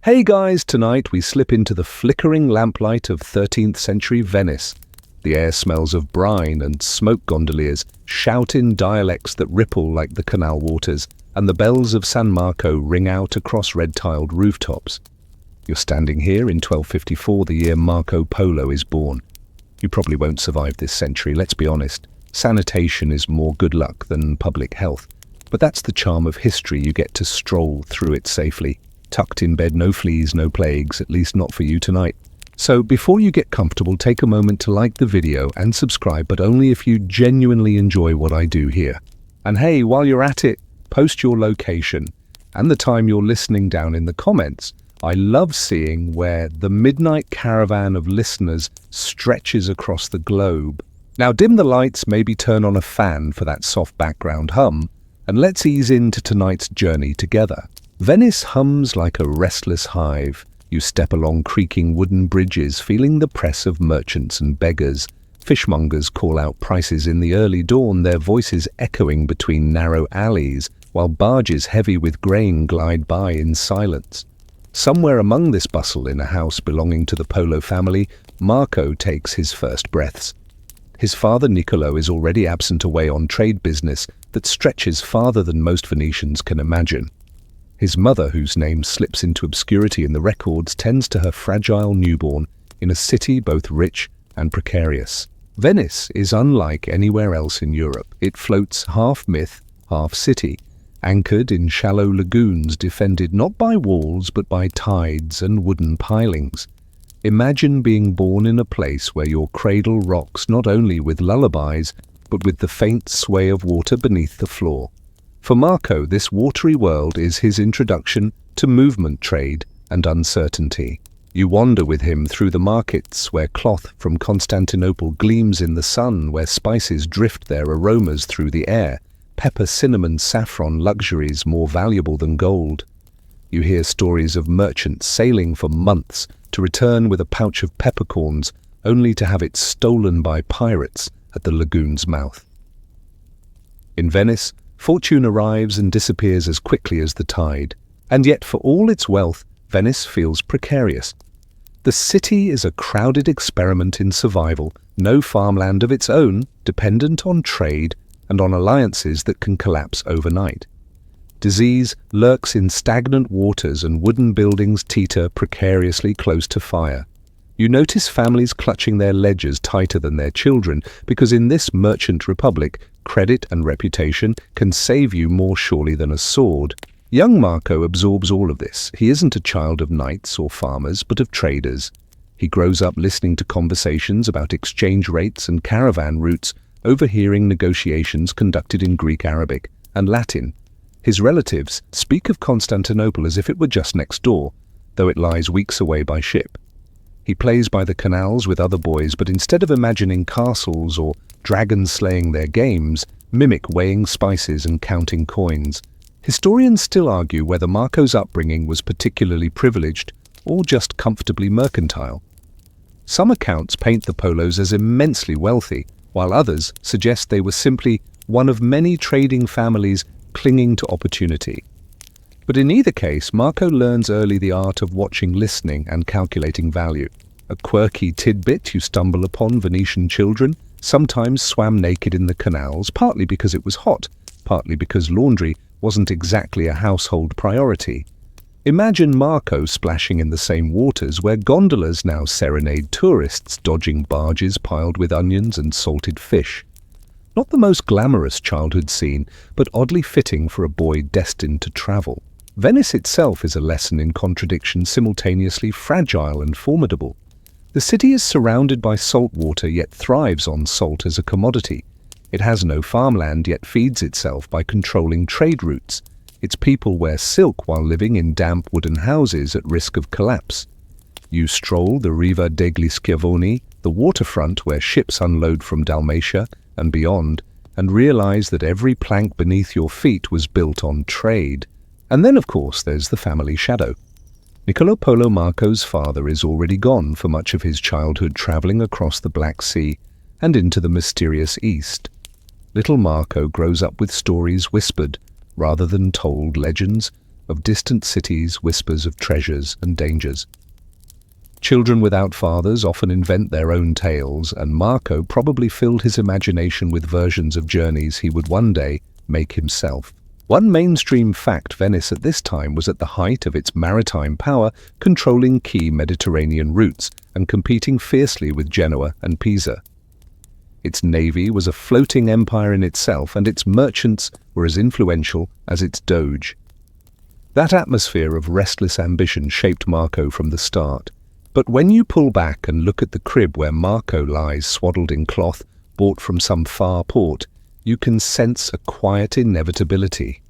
Hey guys, tonight we slip into the flickering lamplight of 13th century Venice. The air smells of brine and smoke gondoliers shout in dialects that ripple like the canal waters, and the bells of San Marco ring out across red-tiled rooftops. You're standing here in 1254, the year Marco Polo is born. You probably won't survive this century, let's be honest. Sanitation is more good luck than public health. But that's the charm of history, you get to stroll through it safely. Tucked in bed, no fleas, no plagues, at least not for you tonight. So before you get comfortable, take a moment to like the video and subscribe, but only if you genuinely enjoy what I do here. And hey, while you're at it, post your location and the time you're listening down in the comments. I love seeing where the midnight caravan of listeners stretches across the globe. Now dim the lights, maybe turn on a fan for that soft background hum, and let's ease into tonight's journey together. Venice hums like a restless hive. You step along creaking wooden bridges, feeling the press of merchants and beggars. Fishmongers call out prices in the early dawn, their voices echoing between narrow alleys, while barges heavy with grain glide by in silence. Somewhere among this bustle, in a house belonging to the Polo family, Marco takes his first breaths. His father Niccolo is already absent away on trade business that stretches farther than most Venetians can imagine. His mother, whose name slips into obscurity in the records, tends to her fragile newborn in a city both rich and precarious. Venice is unlike anywhere else in Europe. It floats half myth, half city, anchored in shallow lagoons defended not by walls but by tides and wooden pilings. Imagine being born in a place where your cradle rocks not only with lullabies, but with the faint sway of water beneath the floor. For Marco, this watery world is his introduction to movement, trade, and uncertainty. You wander with him through the markets where cloth from Constantinople gleams in the sun, where spices drift their aromas through the air, pepper, cinnamon, saffron, luxuries more valuable than gold. You hear stories of merchants sailing for months to return with a pouch of peppercorns, only to have it stolen by pirates at the lagoon's mouth. In Venice, fortune arrives and disappears as quickly as the tide. And yet, for all its wealth, Venice feels precarious. The city is a crowded experiment in survival, no farmland of its own, dependent on trade and on alliances that can collapse overnight. Disease lurks in stagnant waters and wooden buildings teeter precariously close to fire. You notice families clutching their ledgers tighter than their children, because in this merchant republic, credit and reputation can save you more surely than a sword. Young Marco absorbs all of this. He isn't a child of knights or farmers, but of traders. He grows up listening to conversations about exchange rates and caravan routes, overhearing negotiations conducted in Greek, Arabic, and Latin. His relatives speak of Constantinople as if it were just next door, though it lies weeks away by ship. He plays by the canals with other boys, but instead of imagining castles or dragons slaying their games, mimic weighing spices and counting coins. Historians still argue whether Marco's upbringing was particularly privileged or just comfortably mercantile. Some accounts paint the Polos as immensely wealthy, while others suggest they were simply one of many trading families clinging to opportunity. But in either case, Marco learns early the art of watching, listening, and calculating value. A quirky tidbit you stumble upon: Venetian children sometimes swam naked in the canals, partly because it was hot, partly because laundry wasn't exactly a household priority. Imagine Marco splashing in the same waters where gondolas now serenade tourists, dodging barges piled with onions and salted fish. Not the most glamorous childhood scene, but oddly fitting for a boy destined to travel. Venice itself is a lesson in contradiction, simultaneously fragile and formidable. The city is surrounded by salt water, yet thrives on salt as a commodity. It has no farmland, yet feeds itself by controlling trade routes. Its people wear silk while living in damp wooden houses at risk of collapse. You stroll the Riva degli Schiavoni, the waterfront where ships unload from Dalmatia and beyond, and realize that every plank beneath your feet was built on trade. And then, of course, there's the family shadow. Niccolo Polo, Marco's father, is already gone for much of his childhood, traveling across the Black Sea and into the mysterious East. Little Marco grows up with stories whispered rather than told, legends of distant cities, whispers of treasures and dangers. Children without fathers often invent their own tales, and Marco probably filled his imagination with versions of journeys he would one day make himself. One mainstream fact: Venice at this time was at the height of its maritime power, controlling key Mediterranean routes and competing fiercely with Genoa and Pisa. Its navy was a floating empire in itself, and its merchants were as influential as its doge. That atmosphere of restless ambition shaped Marco from the start. But when you pull back and look at the crib where Marco lies swaddled in cloth bought from some far port, you can sense a quiet inevitability.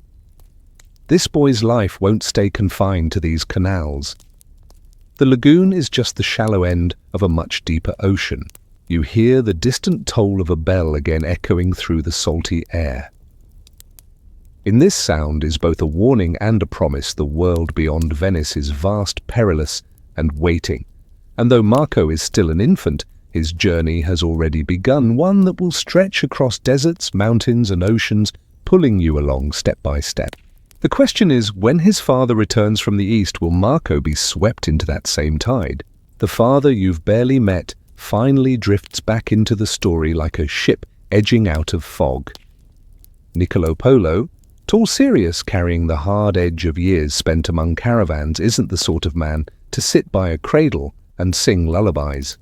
This boy's life won't stay confined to these canals. The lagoon is just the shallow end of a much deeper ocean. You hear the distant toll of a bell again echoing through the salty air. In this sound is both a warning and a promise: the world beyond Venice is vast, perilous, and waiting. And though Marco is still an infant, his journey has already begun, one that will stretch across deserts, mountains, and oceans, pulling you along step by step. The question is, when his father returns from the east, will Marco be swept into that same tide? The father you've barely met finally drifts back into the story like a ship edging out of fog. Niccolo Polo, tall, serious, carrying the hard edge of years spent among caravans, isn't the sort of man to sit by a cradle and sing lullabies.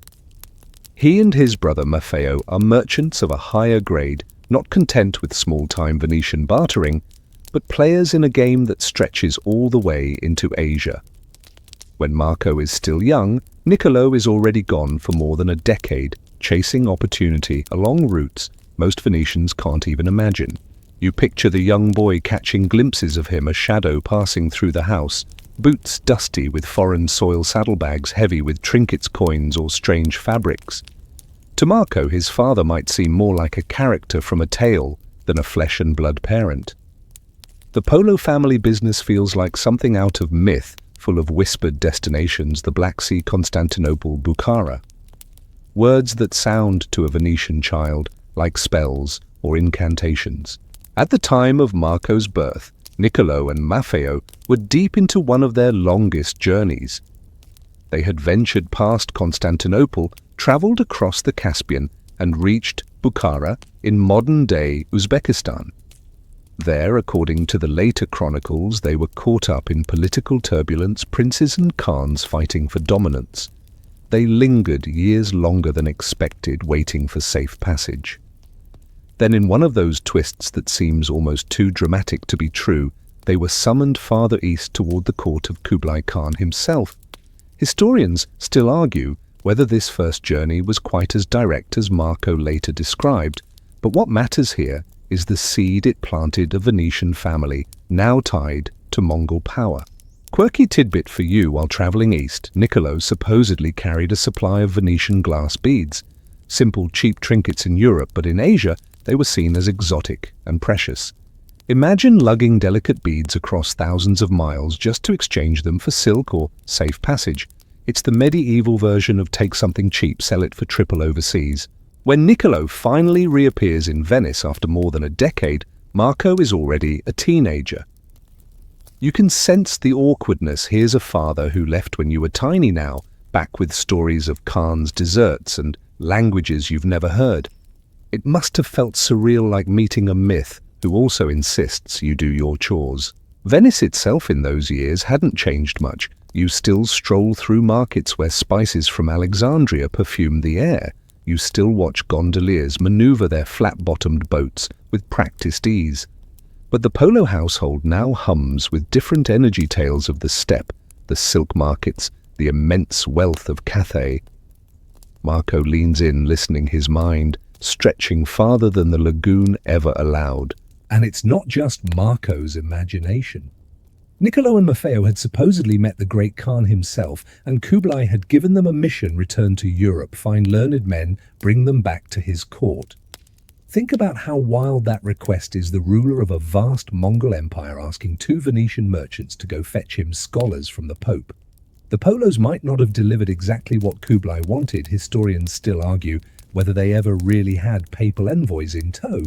He and his brother Maffeo are merchants of a higher grade, not content with small-time Venetian bartering, but players in a game that stretches all the way into Asia. When Marco is still young, Niccolo is already gone for more than a decade, chasing opportunity along routes most Venetians can't even imagine. You picture the young boy catching glimpses of him, a shadow passing through the house, boots dusty with foreign soil, saddlebags heavy with trinkets, coins, or strange fabrics. To Marco, his father might seem more like a character from a tale than a flesh and blood parent. The Polo family business feels like something out of myth, full of whispered destinations: the Black Sea, Constantinople, Bukhara. Words that sound to a Venetian child like spells or incantations. At the time of Marco's birth, Niccolo and Maffeo were deep into one of their longest journeys. They had ventured past Constantinople, travelled across the Caspian, and reached Bukhara in modern-day Uzbekistan. There, according to the later chronicles, they were caught up in political turbulence, princes and khans fighting for dominance. They lingered years longer than expected, waiting for safe passage. Then, in one of those twists that seems almost too dramatic to be true, they were summoned farther east toward the court of Kublai Khan himself. Historians still argue whether this first journey was quite as direct as Marco later described, but what matters here is the seed it planted: a Venetian family, now tied to Mongol power. Quirky tidbit for you: while travelling east, Niccolo supposedly carried a supply of Venetian glass beads. Simple, cheap trinkets in Europe, but in Asia, they were seen as exotic and precious. Imagine lugging delicate beads across thousands of miles just to exchange them for silk or safe passage. It's the medieval version of take something cheap, sell it for triple overseas. When Niccolo finally reappears in Venice after more than a decade, Marco is already a teenager. You can sense the awkwardness. Here's a father who left when you were tiny, now back with stories of Khan's desserts and languages you've never heard. It must have felt surreal, like meeting a myth who also insists you do your chores. Venice itself in those years hadn't changed much. You still stroll through markets where spices from Alexandria perfume the air. You still watch gondoliers maneuver their flat-bottomed boats with practiced ease. But the Polo household now hums with different energy: tales of the steppe, the silk markets, the immense wealth of Cathay. Marco leans in, listening, his mind stretching farther than the lagoon ever allowed. And it's not just Marco's imagination. Niccolo and Maffeo had supposedly met the great Khan himself, and Kublai had given them a mission: return to Europe, find learned men, bring them back to his court. Think about how wild that request is: the ruler of a vast Mongol empire asking two Venetian merchants to go fetch him scholars from the Pope. The Polos might not have delivered exactly what Kublai wanted. Historians still argue whether they ever really had papal envoys in tow.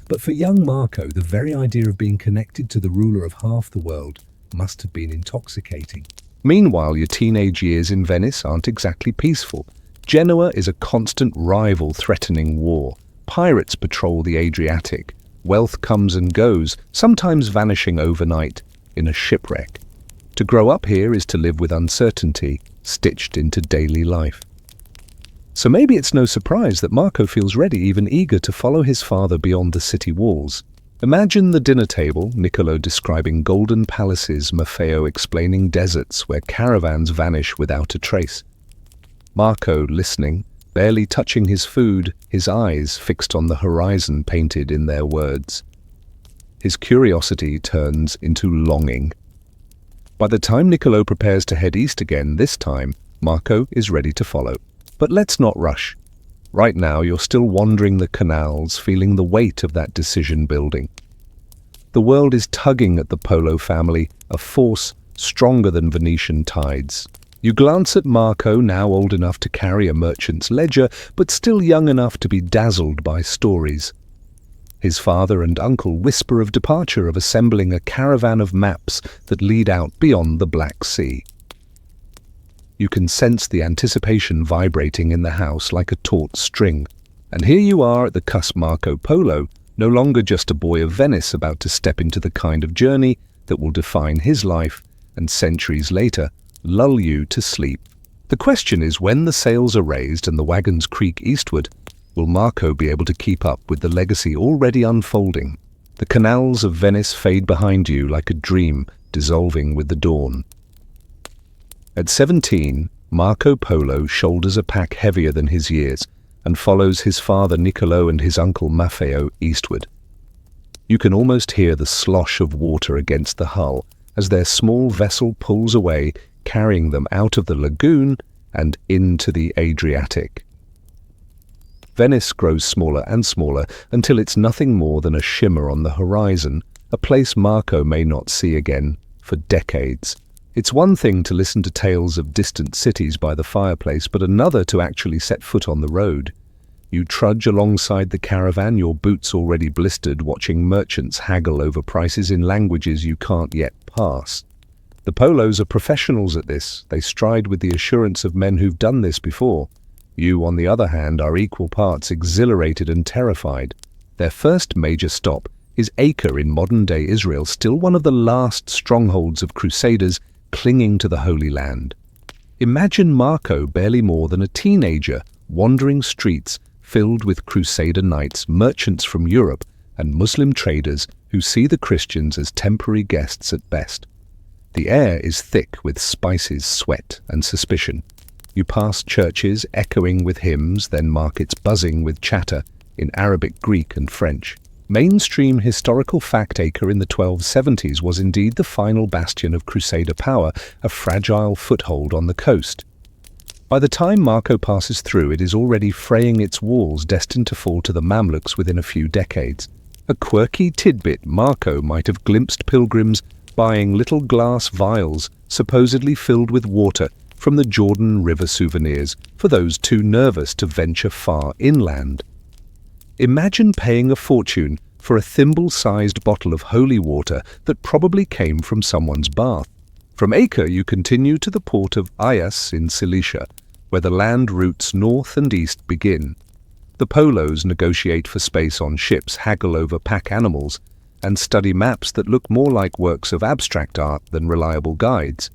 But for young Marco, the very idea of being connected to the ruler of half the world Must have been intoxicating. Meanwhile, your teenage years in Venice aren't exactly peaceful. Genoa is a constant rival threatening war. Pirates patrol the Adriatic. Wealth comes and goes, sometimes vanishing overnight in a shipwreck. To grow up here is to live with uncertainty, stitched into daily life. So maybe it's no surprise that Marco feels ready, even eager to follow his father beyond the city walls. Imagine the dinner table, Niccolo describing golden palaces, Maffeo explaining deserts where caravans vanish without a trace. Marco listening, barely touching his food, his eyes fixed on the horizon painted in their words. His curiosity turns into longing. By the time Niccolo prepares to head east again, this time, Marco is ready to follow. But let's not rush. Right now, you're still wandering the canals, feeling the weight of that decision building. The world is tugging at the Polo family, a force stronger than Venetian tides. You glance at Marco, now old enough to carry a merchant's ledger, but still young enough to be dazzled by stories. His father and uncle whisper of departure, of assembling a caravan of maps that lead out beyond the Black Sea. You can sense the anticipation vibrating in the house like a taut string. And here you are at the cusp. Marco Polo, no longer just a boy of Venice about to step into the kind of journey that will define his life and centuries later lull you to sleep. The question is, when the sails are raised and the wagons creak eastward, will Marco be able to keep up with the legacy already unfolding? The canals of Venice fade behind you like a dream dissolving with the dawn. At 17, Marco Polo shoulders a pack heavier than his years and follows his father Niccolo and his uncle Maffeo eastward. You can almost hear the slosh of water against the hull as their small vessel pulls away, carrying them out of the lagoon and into the Adriatic. Venice grows smaller and smaller until it's nothing more than a shimmer on the horizon, a place Marco may not see again for decades. It's one thing to listen to tales of distant cities by the fireplace, but another to actually set foot on the road. You trudge alongside the caravan, your boots already blistered, watching merchants haggle over prices in languages you can't yet pass. The Polos are professionals at this. They stride with the assurance of men who've done this before. You, on the other hand, are equal parts exhilarated and terrified. Their first major stop is Acre in modern-day Israel, still one of the last strongholds of crusaders clinging to the Holy Land. Imagine Marco, barely more than a teenager, wandering streets filled with crusader knights, merchants from Europe, and Muslim traders who see the Christians as temporary guests at best. The air is thick with spices, sweat, and suspicion. You pass churches echoing with hymns, then markets buzzing with chatter in Arabic, Greek, and French. Mainstream historical fact, Acre in the 1270s was indeed the final bastion of Crusader power, a fragile foothold on the coast. By the time Marco passes through, it is already fraying its walls, destined to fall to the Mamluks within a few decades. A quirky tidbit, Marco might have glimpsed pilgrims buying little glass vials supposedly filled with water from the Jordan River, souvenirs for those too nervous to venture far inland. Imagine paying a fortune for a thimble-sized bottle of holy water that probably came from someone's bath. From Acre you continue to the port of Ias in Cilicia, where the land routes north and east begin. The Polos negotiate for space on ships, haggle over pack animals, and study maps that look more like works of abstract art than reliable guides.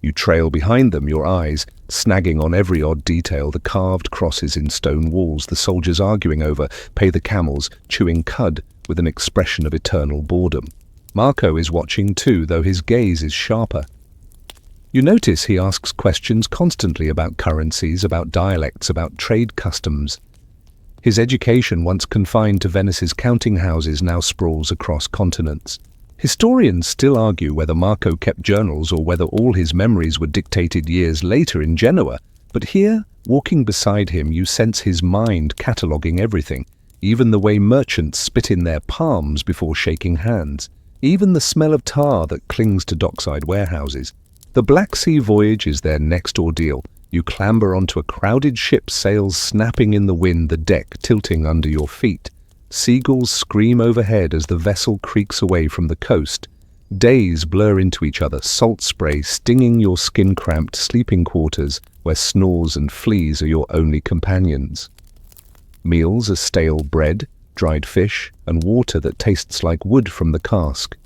You trail behind them, your eyes snagging on every odd detail, the carved crosses in stone walls, the soldiers arguing over, pay the camels, chewing cud with an expression of eternal boredom. Marco is watching too, though his gaze is sharper. You notice he asks questions constantly about currencies, about dialects, about trade customs. His education, once confined to Venice's counting houses, now sprawls across continents. Historians still argue whether Marco kept journals or whether all his memories were dictated years later in Genoa, but here, walking beside him, you sense his mind cataloguing everything, even the way merchants spit in their palms before shaking hands, even the smell of tar that clings to dockside warehouses. The Black Sea voyage is their next ordeal. You clamber onto a crowded ship, sails snapping in the wind, the deck tilting under your feet. Seagulls scream overhead as the vessel creaks away from the coast. Days blur into each other, salt spray stinging your skin-cramped sleeping quarters where snores and fleas are your only companions. Meals are stale bread, dried fish, and water that tastes like wood from the cask.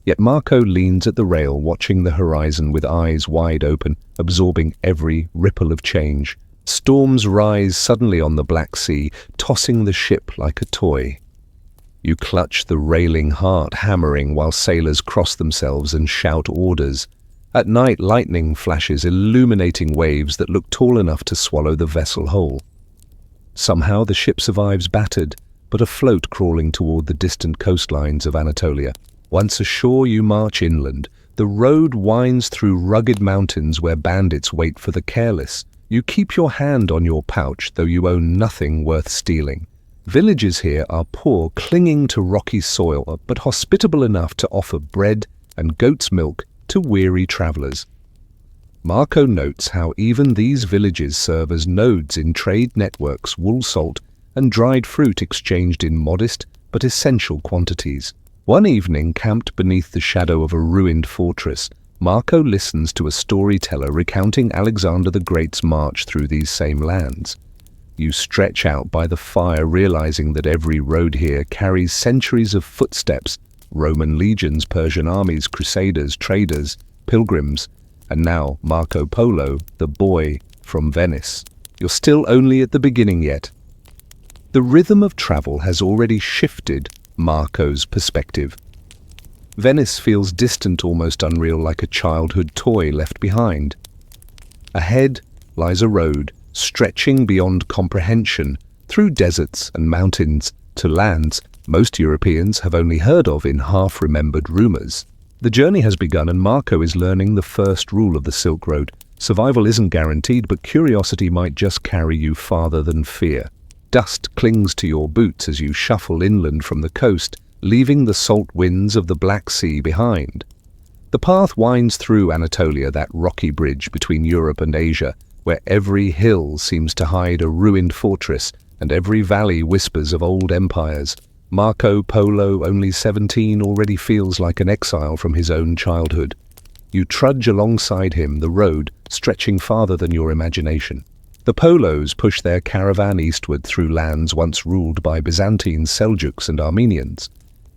Yet Marco leans at the rail, watching the horizon with eyes wide open, absorbing every ripple of change. Storms rise suddenly on the Black Sea, tossing the ship like a toy. You clutch the railing, heart hammering, while sailors cross themselves and shout orders. At night, lightning flashes, illuminating waves that look tall enough to swallow the vessel whole. Somehow the ship survives battered, but afloat, crawling toward the distant coastlines of Anatolia. Once ashore, you march inland. The road winds through rugged mountains where bandits wait for the careless. You keep your hand on your pouch, though you own nothing worth stealing. Villages here are poor, clinging to rocky soil, but hospitable enough to offer bread and goat's milk to weary travelers. Marco notes how even these villages serve as nodes in trade networks, wool salt and dried fruit exchanged in modest but essential quantities. One evening, camped beneath the shadow of a ruined fortress, Marco listens to a storyteller recounting Alexander the Great's march through these same lands. You stretch out by the fire, realizing that every road here carries centuries of footsteps: Roman legions, Persian armies, crusaders, traders, pilgrims, and now Marco Polo, the boy from Venice. You're still only at the beginning yet. The rhythm of travel has already shifted Marco's perspective. Venice feels distant, almost unreal, like a childhood toy left behind. Ahead lies a road, stretching beyond comprehension, through deserts and mountains to lands most Europeans have only heard of in half-remembered rumors. The journey has begun, and Marco is learning the first rule of the Silk Road. Survival isn't guaranteed, but curiosity might just carry you farther than fear. Dust clings to your boots as you shuffle inland from the coast, leaving the salt winds of the Black Sea behind. The path winds through Anatolia, that rocky bridge between Europe and Asia, where every hill seems to hide a ruined fortress and every valley whispers of old empires. Marco Polo, only 17, already feels like an exile from his own childhood. You trudge alongside him, the road stretching farther than your imagination. The Polos push their caravan eastward through lands once ruled by Byzantines, Seljuks and Armenians.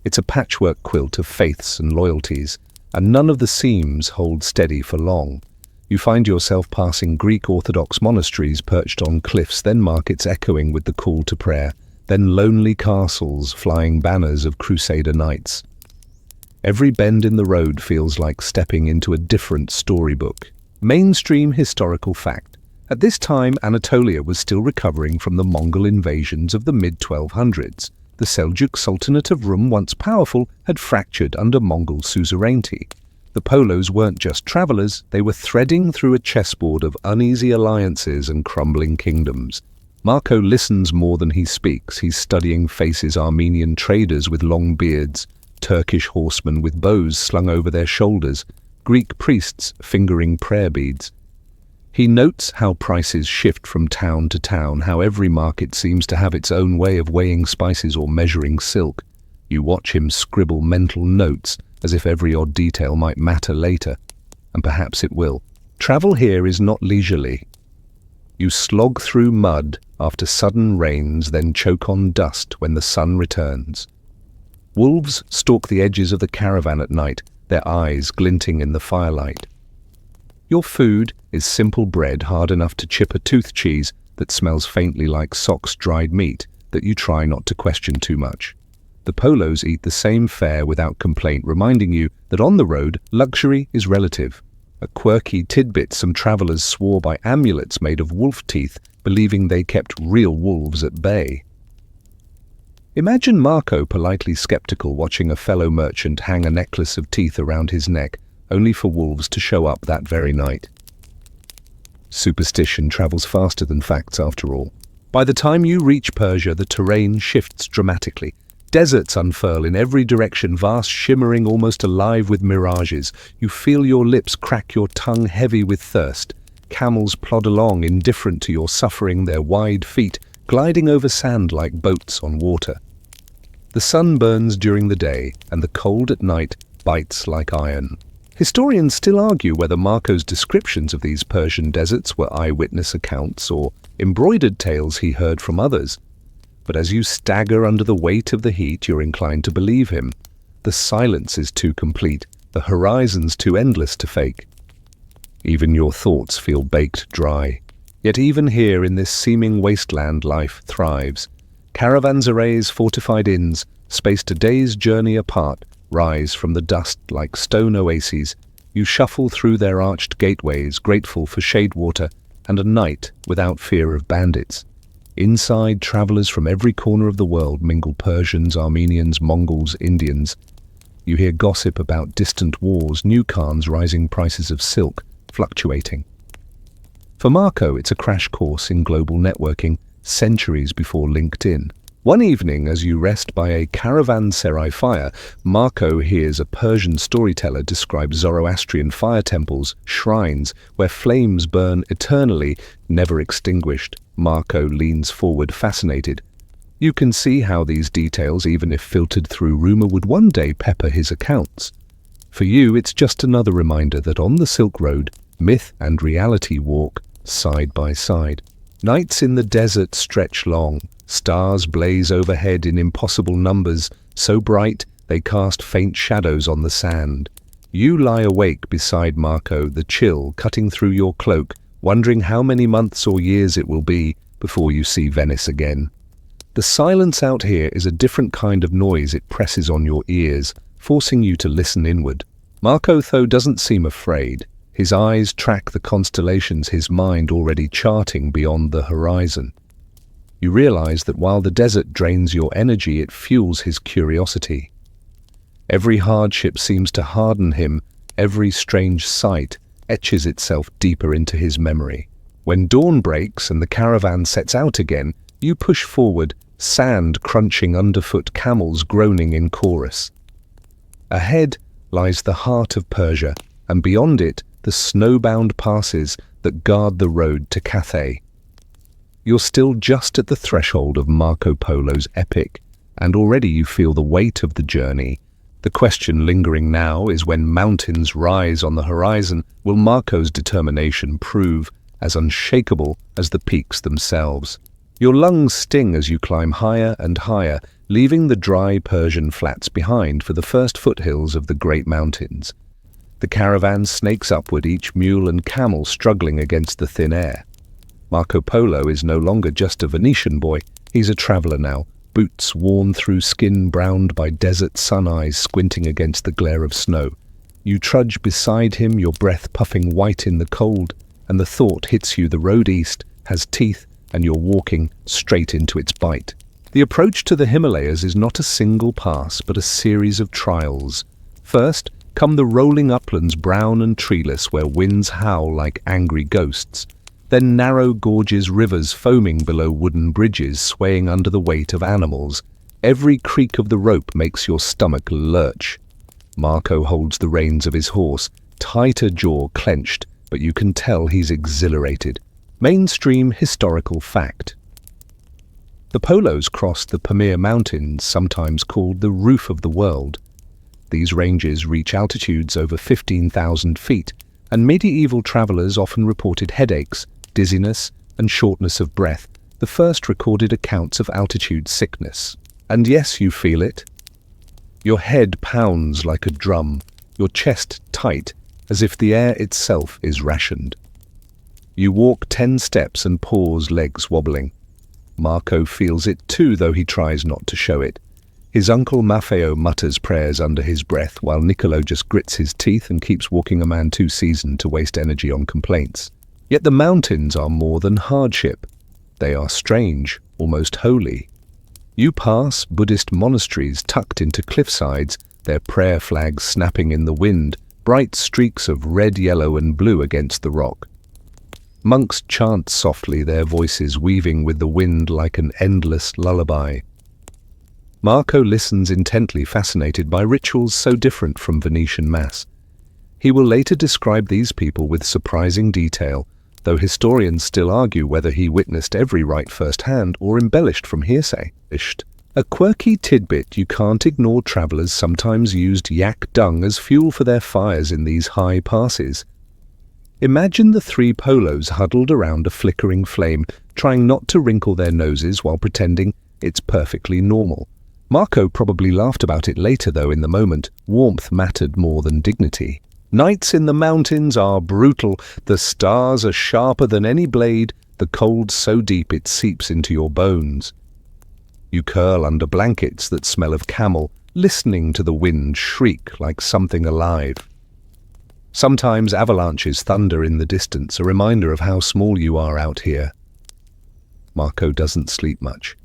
It's a patchwork quilt of faiths and loyalties, and none of the seams hold steady for long. You find yourself passing Greek Orthodox monasteries perched on cliffs, then markets echoing with the call to prayer, then lonely castles flying banners of crusader knights. Every bend in the road feels like stepping into a different storybook. Mainstream historical fact. At this time, Anatolia was still recovering from the Mongol invasions of the mid-1200s. The Seljuk Sultanate of Rum, once powerful, had fractured under Mongol suzerainty. The Polos weren't just travelers, they were threading through a chessboard of uneasy alliances and crumbling kingdoms. Marco listens more than he speaks. He's studying faces: Armenian traders with long beards, Turkish horsemen with bows slung over their shoulders, Greek priests fingering prayer beads. He notes how prices shift from town to town, how every market seems to have its own way of weighing spices or measuring silk. You watch him scribble mental notes, as if every odd detail might matter later, and perhaps it will. Travel here is not leisurely. You slog through mud after sudden rains, then choke on dust when the sun returns. Wolves stalk the edges of the caravan at night, their eyes glinting in the firelight. Your food is simple bread, hard enough to chip a tooth, cheese that smells faintly like socks, dried meat that you try not to question too much. The Polos eat the same fare without complaint, reminding you that on the road, luxury is relative. A quirky tidbit: some travelers swore by amulets made of wolf teeth, believing they kept real wolves at bay. Imagine Marco politely skeptical, watching a fellow merchant hang a necklace of teeth around his neck, only for wolves to show up that very night. Superstition travels faster than facts after all. By the time you reach Persia, the terrain shifts dramatically. Deserts unfurl in every direction, vast, shimmering, almost alive with mirages. You feel your lips crack, your tongue heavy with thirst. Camels plod along, indifferent to your suffering, their wide feet gliding over sand like boats on water. The sun burns during the day, and the cold at night bites like iron. Historians still argue whether Marco's descriptions of these Persian deserts were eyewitness accounts or embroidered tales he heard from others. But as you stagger under the weight of the heat, you're inclined to believe him. The silence is too complete, the horizon's too endless to fake. Even your thoughts feel baked dry. Yet even here in this seeming wasteland, life thrives. Caravanserais, fortified inns, spaced a day's journey apart, rise from the dust like stone oases. You shuffle through their arched gateways, grateful for shade water and a night without fear of bandits. Inside, travelers from every corner of the world mingle: Persians, Armenians, Mongols, Indians. You hear gossip about distant wars, new khans, rising prices of silk, fluctuating. For Marco, it's a crash course in global networking, centuries before LinkedIn. One evening, as you rest by a caravanserai fire, Marco hears a Persian storyteller describe Zoroastrian fire temples, shrines, where flames burn eternally, never extinguished. Marco leans forward, fascinated. You can see how these details, even if filtered through rumor, would one day pepper his accounts. For you, it's just another reminder that on the Silk Road, myth and reality walk side by side. Nights in the desert stretch long. Stars blaze overhead in impossible numbers, so bright they cast faint shadows on the sand. You lie awake beside Marco, the chill cutting through your cloak, wondering how many months or years it will be before you see Venice again. The silence out here is a different kind of noise. It presses on your ears, forcing you to listen inward. Marco, though, doesn't seem afraid. His eyes track the constellations, his mind already charting beyond the horizon. You realize that while the desert drains your energy, it fuels his curiosity. Every hardship seems to harden him, every strange sight etches itself deeper into his memory. When dawn breaks and the caravan sets out again, you push forward, sand crunching underfoot, camels groaning in chorus. Ahead lies the heart of Persia, and beyond it, the snowbound passes that guard the road to Cathay. You're still just at the threshold of Marco Polo's epic, and already you feel the weight of the journey. The question lingering now is, when mountains rise on the horizon, will Marco's determination prove as unshakable as the peaks themselves? Your lungs sting as you climb higher and higher, leaving the dry Persian flats behind for the first foothills of the great mountains. The caravan snakes upward, each mule and camel struggling against the thin air. Marco Polo is no longer just a Venetian boy. He's a traveler now, boots worn through skin browned by desert sun eyes squinting against the glare of snow. You trudge beside him, your breath puffing white in the cold, and the thought hits you: the road east has teeth, and you're walking straight into its bite. The approach to the Himalayas is not a single pass, but a series of trials. First, come the rolling uplands, brown and treeless, where winds howl like angry ghosts. Then narrow gorges, rivers foaming below wooden bridges, swaying under the weight of animals. Every creak of the rope makes your stomach lurch. Marco holds the reins of his horse, tighter jaw clenched, but you can tell he's exhilarated. Mainstream historical fact. The Polos cross the Pamir Mountains, sometimes called the roof of the world. These ranges reach altitudes over 15,000 feet, and medieval travelers often reported headaches, dizziness, and shortness of breath, the first recorded accounts of altitude sickness. And yes, you feel it. Your head pounds like a drum, your chest tight, as if the air itself is rationed. You walk 10 steps and pause, legs wobbling. Marco feels it too, though he tries not to show it. His uncle Maffeo mutters prayers under his breath, while Niccolo just grits his teeth and keeps walking, a man too seasoned to waste energy on complaints. Yet the mountains are more than hardship. They are strange, almost holy. You pass Buddhist monasteries tucked into cliffsides, their prayer flags snapping in the wind, bright streaks of red, yellow, and blue against the rock. Monks chant softly, their voices weaving with the wind like an endless lullaby. Marco listens intently, fascinated by rituals so different from Venetian mass. He will later describe these people with surprising detail, though historians still argue whether he witnessed every rite firsthand or embellished from hearsay. A quirky tidbit you can't ignore: travelers sometimes used yak dung as fuel for their fires in these high passes. Imagine the three Polos huddled around a flickering flame, trying not to wrinkle their noses while pretending it's perfectly normal. Marco probably laughed about it later, though in the moment, warmth mattered more than dignity. Nights in the mountains are brutal. The stars are sharper than any blade, the cold so deep it seeps into your bones. You curl under blankets that smell of camel, listening to the wind shriek like something alive. Sometimes avalanches thunder in the distance, a reminder of how small you are out here. Marco doesn't sleep much.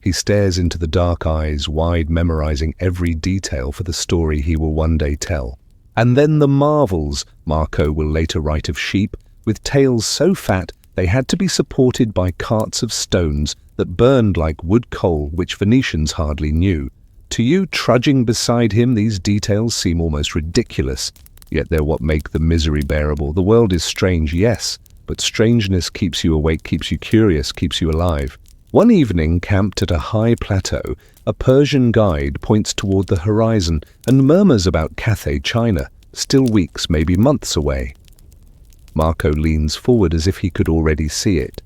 He stares into the dark eyes wide, memorizing every detail for the story he will one day tell. And then the marvels Marco will later write of sheep, with tails so fat they had to be supported by carts of stones that burned like wood coal, which Venetians hardly knew. To you, trudging beside him, these details seem almost ridiculous, yet they're what make the misery bearable. The world is strange, yes, but strangeness keeps you awake, keeps you curious, keeps you alive. One evening, camped at a high plateau, a Persian guide points toward the horizon and murmurs about Cathay, China, still weeks, maybe months away. Marco leans forward as if he could already see it.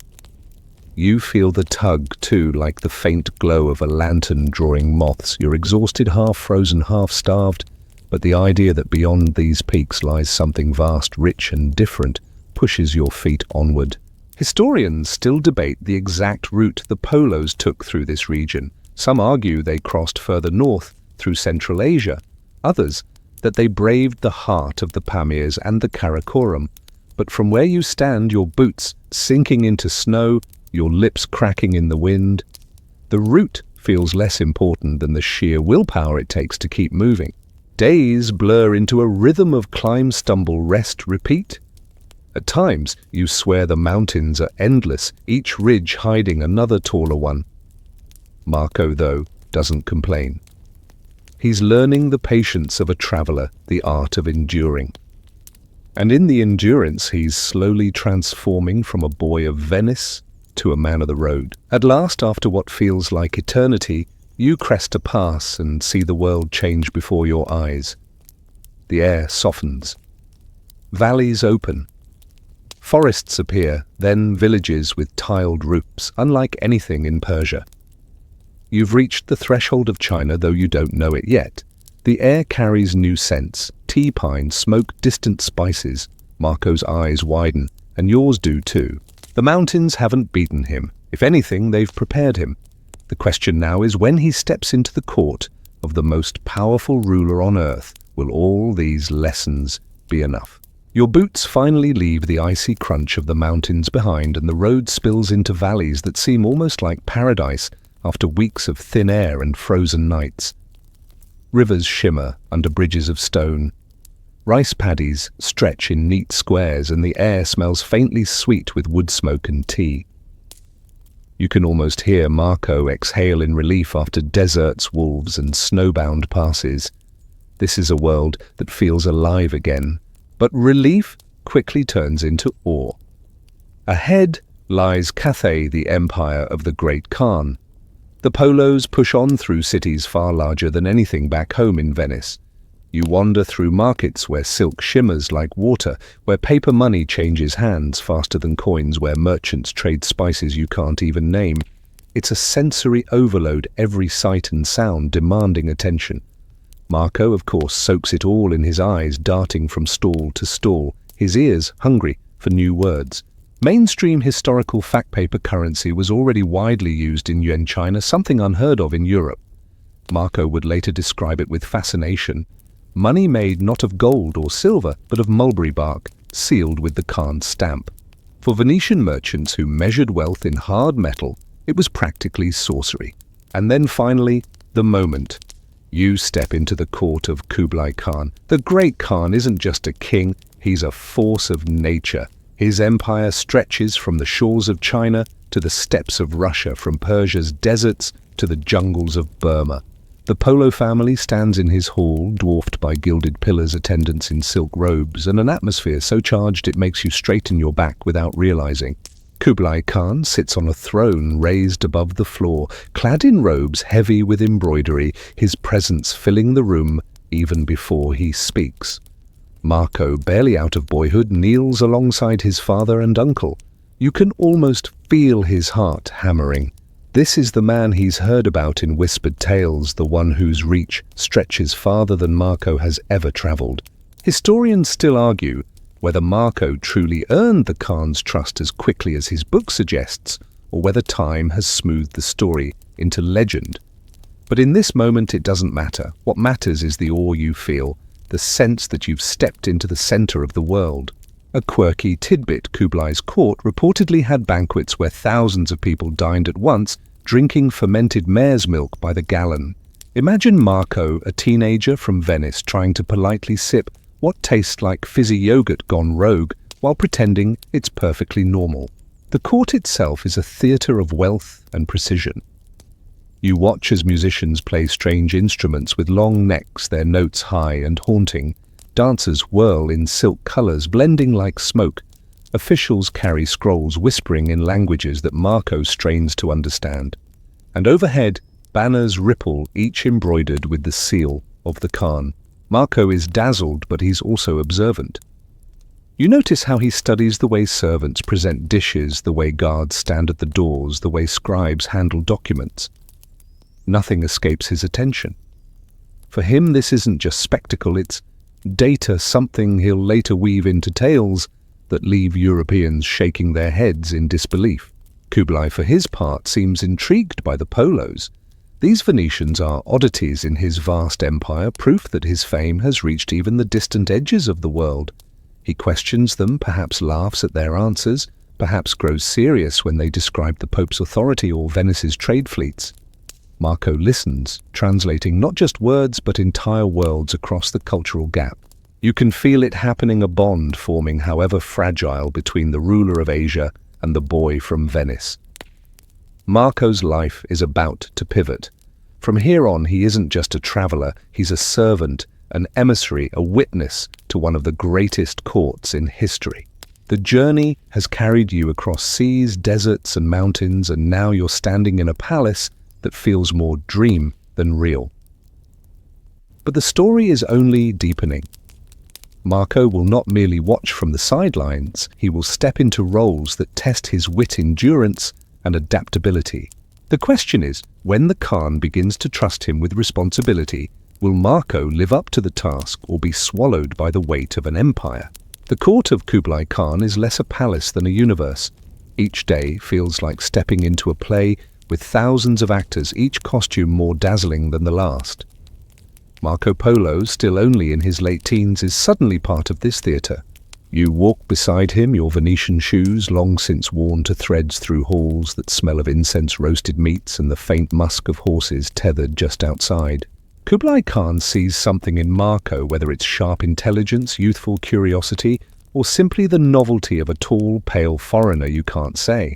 You feel the tug, too, like the faint glow of a lantern drawing moths. You're exhausted, half frozen, half starved, but the idea that beyond these peaks lies something vast, rich and different pushes your feet onward. Historians still debate the exact route the Polos took through this region. Some argue they crossed further north through Central Asia, others that they braved the heart of the Pamirs and the Karakoram. But from where you stand, your boots sinking into snow, your lips cracking in the wind, the route feels less important than the sheer willpower it takes to keep moving. Days blur into a rhythm of climb, stumble, rest, repeat. At times, you swear the mountains are endless, each ridge hiding another taller one. Marco, though, doesn't complain. He's learning the patience of a traveler, the art of enduring. And in the endurance, he's slowly transforming from a boy of Venice to a man of the road. At last, after what feels like eternity, you crest a pass and see the world change before your eyes. The air softens. Valleys open. Forests appear, then villages with tiled roofs, unlike anything in Persia. You've reached the threshold of China, though you don't know it yet. The air carries new scents, tea pine, smoke, distant spices. Marco's eyes widen, and yours do too. The mountains haven't beaten him. If anything, they've prepared him. The question now is, when he steps into the court of the most powerful ruler on earth, will all these lessons be enough? Your boots finally leave the icy crunch of the mountains behind, and the road spills into valleys that seem almost like paradise after weeks of thin air and frozen nights. Rivers shimmer under bridges of stone. Rice paddies stretch in neat squares, and the air smells faintly sweet with wood smoke and tea. You can almost hear Marco exhale in relief after deserts, wolves, and snowbound passes. This is a world that feels alive again. But relief quickly turns into awe. Ahead lies Cathay, the empire of the Great Khan. The Polos push on through cities far larger than anything back home in Venice. You wander through markets where silk shimmers like water, where paper money changes hands faster than coins, where merchants trade spices you can't even name. It's a sensory overload, every sight and sound demanding attention. Marco, of course, soaks it all in his eyes, darting from stall to stall, his ears hungry for new words. Mainstream historical fact paper currency was already widely used in Yuan China, something unheard of in Europe. Marco would later describe it with fascination. Money made not of gold or silver, but of mulberry bark, sealed with the Khan's stamp. For Venetian merchants who measured wealth in hard metal, it was practically sorcery. And then finally, the moment. You step into the court of Kublai Khan. The Great Khan isn't just a king, he's a force of nature. His empire stretches from the shores of China to the steppes of Russia, from Persia's deserts to the jungles of Burma. The Polo family stands in his hall, dwarfed by gilded pillars, attendants in silk robes, and an atmosphere so charged it makes you straighten your back without realizing. Kublai Khan sits on a throne raised above the floor, clad in robes heavy with embroidery, his presence filling the room even before he speaks. Marco, barely out of boyhood, kneels alongside his father and uncle. You can almost feel his heart hammering. This is the man he's heard about in whispered tales, the one whose reach stretches farther than Marco has ever traveled. Historians still argue whether Marco truly earned the Khan's trust as quickly as his book suggests, or whether time has smoothed the story into legend. But in this moment it doesn't matter. What matters is the awe you feel, the sense that you've stepped into the center of the world. A quirky tidbit: Kublai's court reportedly had banquets where thousands of people dined at once, drinking fermented mare's milk by the gallon. Imagine Marco, a teenager from Venice, trying to politely sip what tastes like fizzy yogurt gone rogue while pretending it's perfectly normal. The court itself is a theater of wealth and precision. You watch as musicians play strange instruments with long necks, their notes high and haunting. Dancers whirl in silk colors, blending like smoke. Officials carry scrolls whispering in languages that Marco strains to understand. And overhead, banners ripple, each embroidered with the seal of the Khan. Marco is dazzled, but he's also observant. You notice how he studies the way servants present dishes, the way guards stand at the doors, the way scribes handle documents. Nothing escapes his attention. For him, this isn't just spectacle, it's data, something he'll later weave into tales that leave Europeans shaking their heads in disbelief. Kublai, for his part, seems intrigued by the Polos. These Venetians are oddities in his vast empire, proof that his fame has reached even the distant edges of the world. He questions them, perhaps laughs at their answers, perhaps grows serious when they describe the Pope's authority or Venice's trade fleets. Marco listens, translating not just words but entire worlds across the cultural gap. You can feel it happening, a bond forming, however fragile, between the ruler of Asia and the boy from Venice. Marco's life is about to pivot. From here on, he isn't just a traveler, he's a servant, an emissary, a witness to one of the greatest courts in history. The journey has carried you across seas, deserts, and mountains, and now you're standing in a palace that feels more dream than real. But the story is only deepening. Marco will not merely watch from the sidelines, he will step into roles that test his wit, endurance, and adaptability. The question is, when the Khan begins to trust him with responsibility, will Marco live up to the task or be swallowed by the weight of an empire? The court of Kublai Khan is less a palace than a universe. Each day feels like stepping into a play with thousands of actors, each costume more dazzling than the last. Marco Polo, still only in his late teens, is suddenly part of this theatre. You walk beside him, your Venetian shoes long since worn to threads, through halls that smell of incense, roasted meats, and the faint musk of horses tethered just outside. Kublai Khan sees something in Marco, whether it's sharp intelligence, youthful curiosity, or simply the novelty of a tall, pale foreigner, you can't say.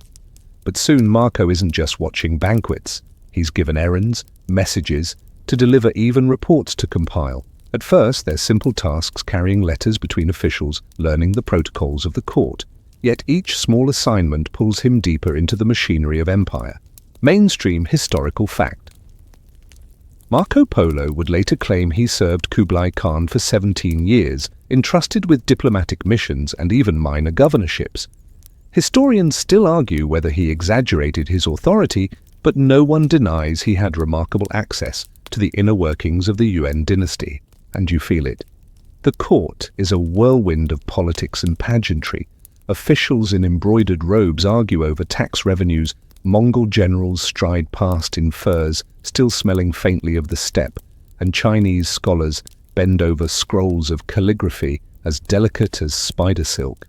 But soon Marco isn't just watching banquets. He's given errands, messages, to deliver, even reports to compile. At first, they're simple tasks, carrying letters between officials, learning the protocols of the court. Yet each small assignment pulls him deeper into the machinery of empire. Mainstream historical fact. Marco Polo would later claim he served Kublai Khan for 17 years, entrusted with diplomatic missions and even minor governorships. Historians still argue whether he exaggerated his authority, but no one denies he had remarkable access to the inner workings of the Yuan dynasty. And you feel it. The court is a whirlwind of politics and pageantry. Officials in embroidered robes argue over tax revenues. Mongol generals stride past in furs, still smelling faintly of the steppe, and Chinese scholars bend over scrolls of calligraphy as delicate as spider silk.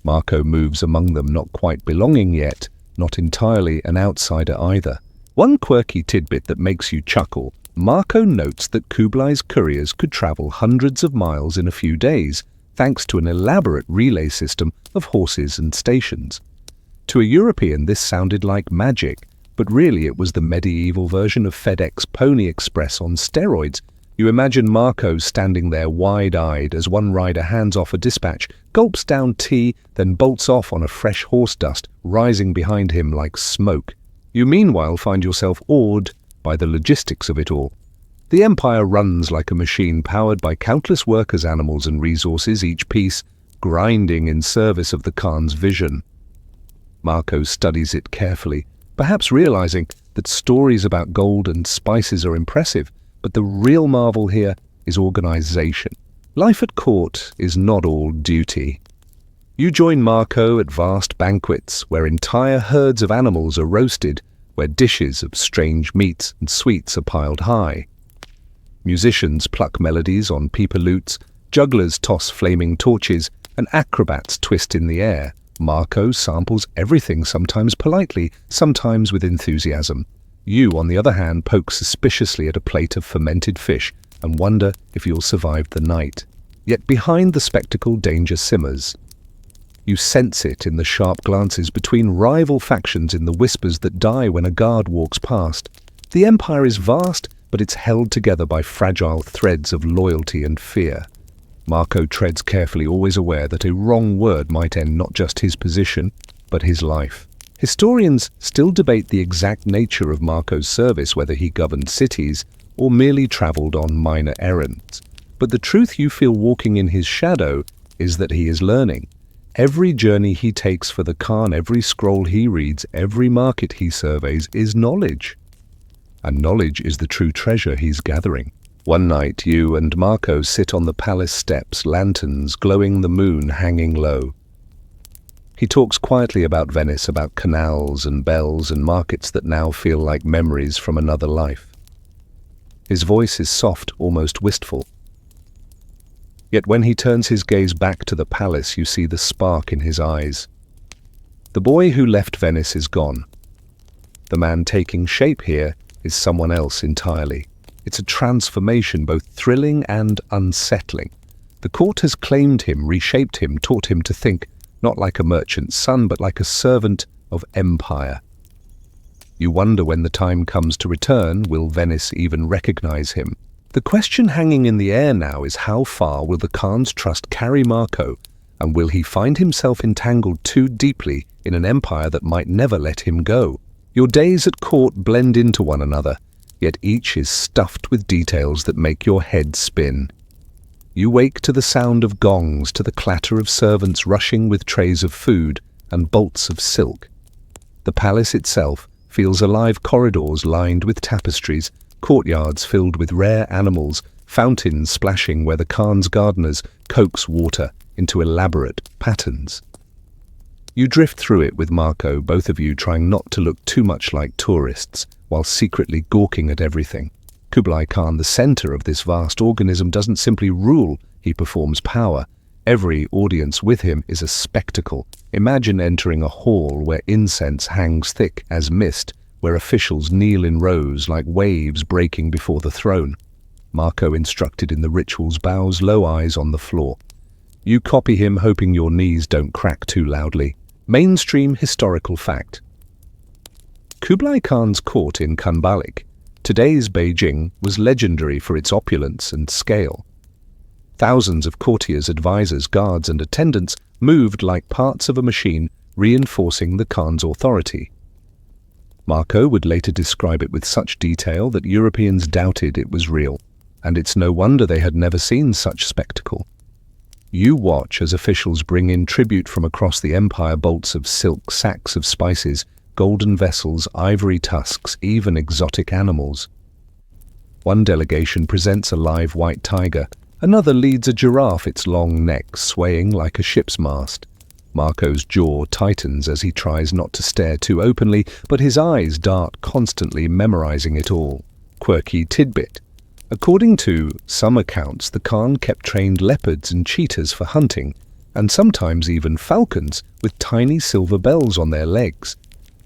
Marco moves among them, not quite belonging yet, not entirely an outsider either. One quirky tidbit that makes you chuckle: Marco notes that Kublai's couriers could travel hundreds of miles in a few days, thanks to an elaborate relay system of horses and stations. To a European, this sounded like magic, but really it was the medieval version of FedEx Pony Express on steroids. You imagine Marco standing there wide-eyed as one rider hands off a dispatch, gulps down tea, then bolts off on a fresh horse dust, rising behind him like smoke. You meanwhile find yourself awed by the logistics of it all. The Empire runs like a machine powered by countless workers, animals and resources, each piece grinding in service of the Khan's vision. Marco studies it carefully, perhaps realizing that stories about gold and spices are impressive, but the real marvel here is organization. Life at court is not all duty. You join Marco at vast banquets where entire herds of animals are roasted, where dishes of strange meats and sweets are piled high. Musicians pluck melodies on peeper lutes, jugglers toss flaming torches, and acrobats twist in the air. Marco samples everything, sometimes politely, sometimes with enthusiasm. You, on the other hand, poke suspiciously at a plate of fermented fish and wonder if you'll survive the night. Yet behind the spectacle, danger simmers. You sense it in the sharp glances between rival factions, in the whispers that die when a guard walks past. The Empire is vast, but it's held together by fragile threads of loyalty and fear. Marco treads carefully, always aware that a wrong word might end not just his position, but his life. Historians still debate the exact nature of Marco's service, whether he governed cities or merely traveled on minor errands. But the truth you feel walking in his shadow is that he is learning. Every journey he takes for the Khan, every scroll he reads, every market he surveys is knowledge. And knowledge is the true treasure he's gathering. One night, you and Marco sit on the palace steps, lanterns glowing, the moon hanging low. He talks quietly about Venice, about canals and bells and markets that now feel like memories from another life. His voice is soft, almost wistful. Yet when he turns his gaze back to the palace, you see the spark in his eyes. The boy who left Venice is gone. The man taking shape here is someone else entirely. It's a transformation, both thrilling and unsettling. The court has claimed him, reshaped him, taught him to think, not like a merchant's son, but like a servant of empire. You wonder when the time comes to return, will Venice even recognize him? The question hanging in the air now is how far will the Khan's trust carry Marco, and will he find himself entangled too deeply in an empire that might never let him go? Your days at court blend into one another, yet each is stuffed with details that make your head spin. You wake to the sound of gongs, to the clatter of servants rushing with trays of food and bolts of silk. The palace itself feels alive, corridors lined with tapestries, courtyards filled with rare animals, fountains splashing where the Khan's gardeners coax water into elaborate patterns. You drift through it with Marco, both of you trying not to look too much like tourists, while secretly gawking at everything. Kublai Khan, the center of this vast organism, doesn't simply rule, he performs power. Every audience with him is a spectacle. Imagine entering a hall where incense hangs thick as mist, where officials kneel in rows like waves breaking before the throne. Marco, instructed in the rituals, bows low, eyes on the floor. You copy him, hoping your knees don't crack too loudly. Mainstream historical fact. Kublai Khan's court in Khanbalik, today's Beijing, was legendary for its opulence and scale. Thousands of courtiers, advisors, guards, and attendants moved like parts of a machine, reinforcing the Khan's authority. Marco would later describe it with such detail that Europeans doubted it was real, and it's no wonder they had never seen such spectacle. You watch as officials bring in tribute from across the empire, bolts of silk, sacks of spices, golden vessels, ivory tusks, even exotic animals. One delegation presents a live white tiger, another leads a giraffe, its long neck swaying like a ship's mast. Marco's jaw tightens as he tries not to stare too openly, but his eyes dart constantly, memorizing it all. Quirky tidbit. According to some accounts, the Khan kept trained leopards and cheetahs for hunting, and sometimes even falcons with tiny silver bells on their legs.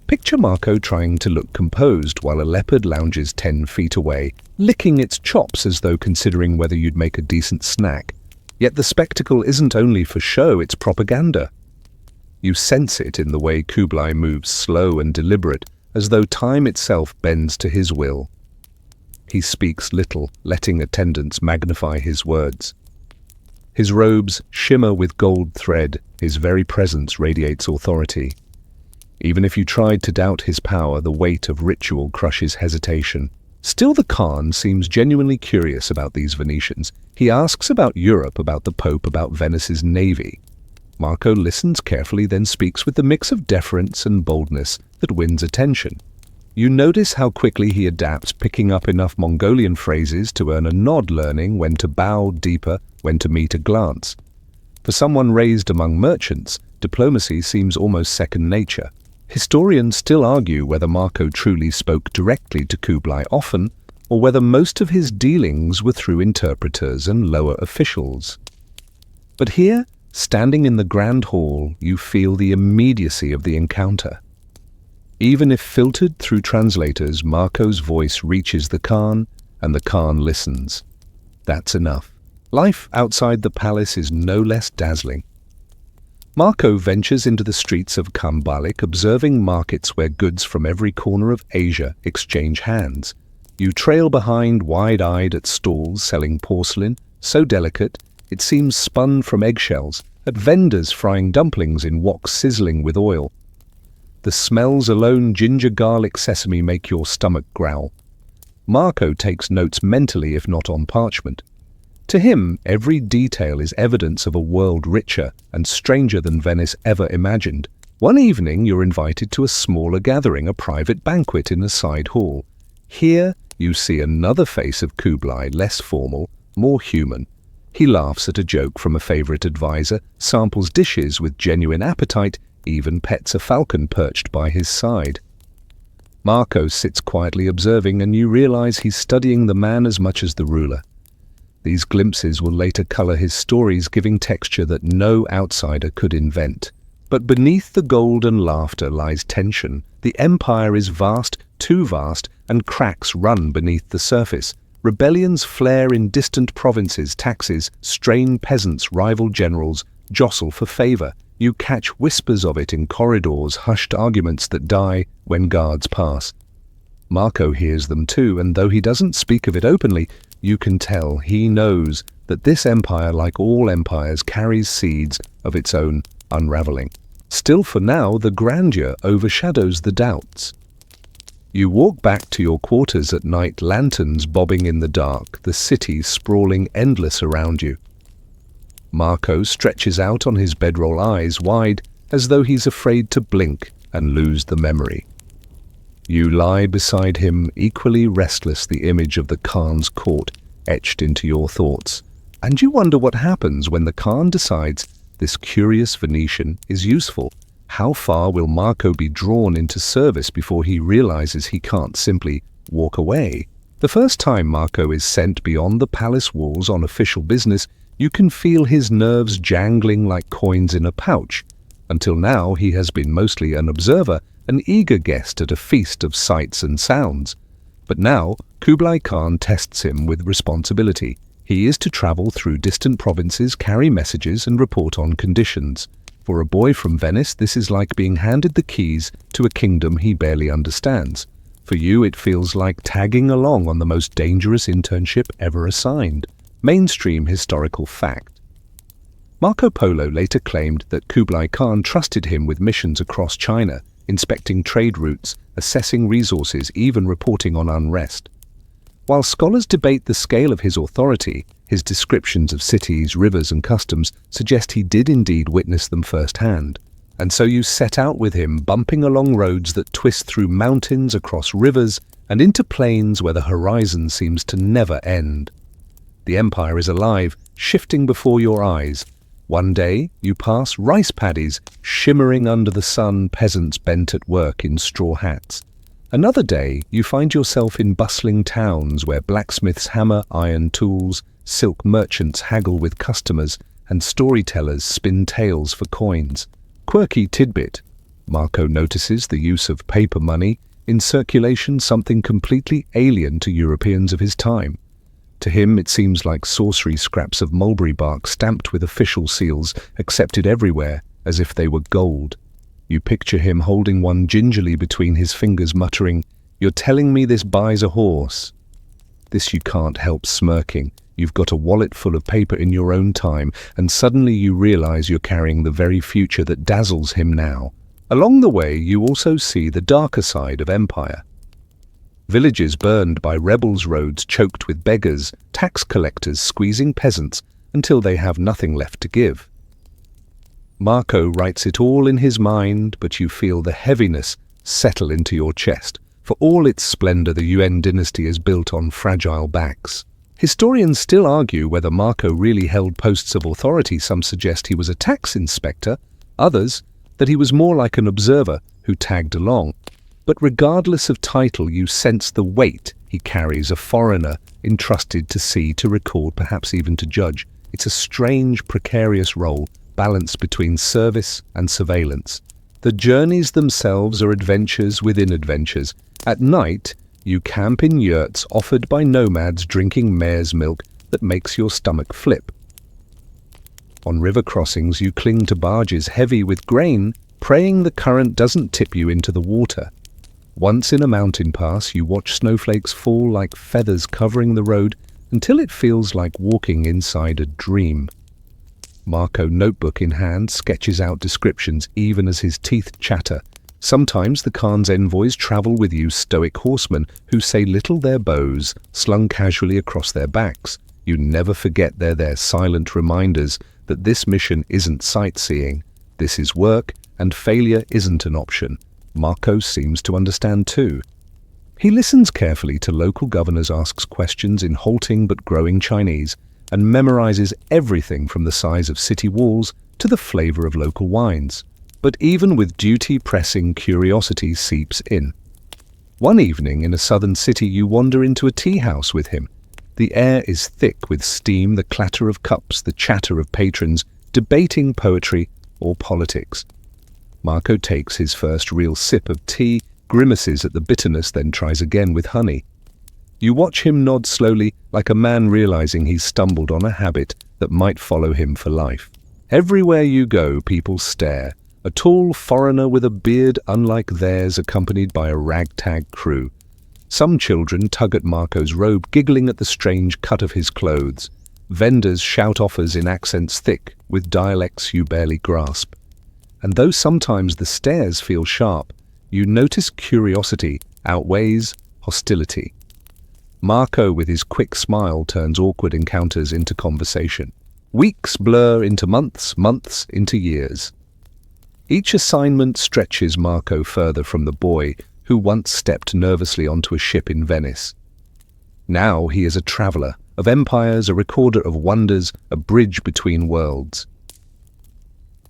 Picture Marco trying to look composed while a leopard lounges 10 feet away, licking its chops as though considering whether you'd make a decent snack. Yet the spectacle isn't only for show, it's propaganda. You sense it in the way Kublai moves, slow and deliberate, as though time itself bends to his will. He speaks little, letting attendants magnify his words. His robes shimmer with gold thread, his very presence radiates authority. Even if you tried to doubt his power, the weight of ritual crushes hesitation. Still, the Khan seems genuinely curious about these Venetians. He asks about Europe, about the Pope, about Venice's navy. Marco listens carefully, then speaks with the mix of deference and boldness that wins attention. You notice how quickly he adapts, picking up enough Mongolian phrases to earn a nod, learning when to bow deeper, when to meet a glance. For someone raised among merchants, diplomacy seems almost second nature. Historians still argue whether Marco truly spoke directly to Kublai often, or whether most of his dealings were through interpreters and lower officials. But here, standing in the grand hall, you feel the immediacy of the encounter. Even if filtered through translators, Marco's voice reaches the Khan, and the Khan listens. That's enough. Life outside the palace is no less dazzling. Marco ventures into the streets of Kambalik, observing markets where goods from every corner of Asia exchange hands. You trail behind, wide-eyed, at stalls selling porcelain, so delicate it seems spun from eggshells, at vendors frying dumplings in woks sizzling with oil. The smells alone, ginger, garlic, sesame, make your stomach growl. Marco takes notes mentally, if not on parchment. To him, every detail is evidence of a world richer and stranger than Venice ever imagined. One evening, you're invited to a smaller gathering, a private banquet in a side hall. Here, you see another face of Kublai, less formal, more human. He laughs at a joke from a favorite advisor, samples dishes with genuine appetite, even pets a falcon perched by his side. Marco sits quietly observing, and you realize he's studying the man as much as the ruler. These glimpses will later color his stories, giving texture that no outsider could invent. But beneath the golden laughter lies tension. The empire is vast, too vast, and cracks run beneath the surface. Rebellions flare in distant provinces, taxes, strain peasants, rival generals, jostle for favor. You catch whispers of it in corridors, hushed arguments that die when guards pass. Marco hears them too, and though he doesn't speak of it openly, you can tell he knows that this empire, like all empires, carries seeds of its own unraveling. Still, for now, the grandeur overshadows the doubts. You walk back to your quarters at night, lanterns bobbing in the dark, the city sprawling endless around you. Marco stretches out on his bedroll, eyes wide, as though he's afraid to blink and lose the memory. You lie beside him, equally restless, the image of the Khan's court etched into your thoughts. And you wonder what happens when the Khan decides this curious Venetian is useful. How far will Marco be drawn into service before he realizes he can't simply walk away? The first time Marco is sent beyond the palace walls on official business, you can feel his nerves jangling like coins in a pouch. Until now, he has been mostly an observer, an eager guest at a feast of sights and sounds. But now, Kublai Khan tests him with responsibility. He is to travel through distant provinces, carry messages, and report on conditions. For a boy from Venice, this is like being handed the keys to a kingdom he barely understands. For you, it feels like tagging along on the most dangerous internship ever assigned. Mainstream historical fact. Marco Polo later claimed that Kublai Khan trusted him with missions across China, inspecting trade routes, assessing resources, even reporting on unrest. While scholars debate the scale of his authority, his descriptions of cities, rivers, and customs suggest he did indeed witness them firsthand. And so you set out with him, bumping along roads that twist through mountains, across rivers, and into plains where the horizon seems to never end. The empire is alive, shifting before your eyes. One day, you pass rice paddies shimmering under the sun, peasants bent at work in straw hats. Another day, you find yourself in bustling towns where blacksmiths hammer iron tools, silk merchants haggle with customers, and storytellers spin tales for coins. Quirky tidbit. Marco notices the use of paper money in circulation, something completely alien to Europeans of his time. To him, it seems like sorcery scraps of mulberry bark stamped with official seals, accepted everywhere as if they were gold. You picture him holding one gingerly between his fingers, muttering, "You're telling me this buys a horse?" This you can't help smirking. You've got a wallet full of paper in your own time, and suddenly you realize you're carrying the very future that dazzles him now. Along the way, you also see the darker side of empire. Villages burned by rebels, roads choked with beggars, tax collectors squeezing peasants until they have nothing left to give. Marco writes it all in his mind, but you feel the heaviness settle into your chest. For all its splendor, the Yuan dynasty is built on fragile backs. Historians still argue whether Marco really held posts of authority. Some suggest he was a tax inspector, others that he was more like an observer who tagged along. But regardless of title, you sense the weight he carries, a foreigner entrusted to see, to record, perhaps even to judge. It's a strange, precarious role, balanced between service and surveillance. The journeys themselves are adventures within adventures. At night, you camp in yurts offered by nomads drinking mare's milk that makes your stomach flip. On river crossings, you cling to barges heavy with grain, praying the current doesn't tip you into the water. Once in a mountain pass, you watch snowflakes fall like feathers covering the road until it feels like walking inside a dream. Marco, notebook in hand, sketches out descriptions even as his teeth chatter. Sometimes the Khan's envoys travel with you, stoic horsemen who say little, their bows slung casually across their backs. You never forget they're their silent reminders that this mission isn't sightseeing. This is work, and failure isn't an option. Marco seems to understand too. He listens carefully to local governors, asks questions in halting but growing Chinese, and memorizes everything from the size of city walls to the flavor of local wines. But even with duty pressing, curiosity seeps in. One evening in a southern city, you wander into a tea house with him. The air is thick with steam, the clatter of cups, the chatter of patrons, debating poetry or politics. Marco takes his first real sip of tea, grimaces at the bitterness, then tries again with honey. You watch him nod slowly, like a man realizing he's stumbled on a habit that might follow him for life. Everywhere you go, people stare. A tall foreigner with a beard unlike theirs, accompanied by a ragtag crew. Some children tug at Marco's robe, giggling at the strange cut of his clothes. Vendors shout offers in accents thick with dialects you barely grasp. And though sometimes the stares feel sharp, you notice curiosity outweighs hostility. Marco, with his quick smile, turns awkward encounters into conversation. Weeks blur into months, months into years. Each assignment stretches Marco further from the boy who once stepped nervously onto a ship in Venice. Now he is a traveler of empires, a recorder of wonders, a bridge between worlds.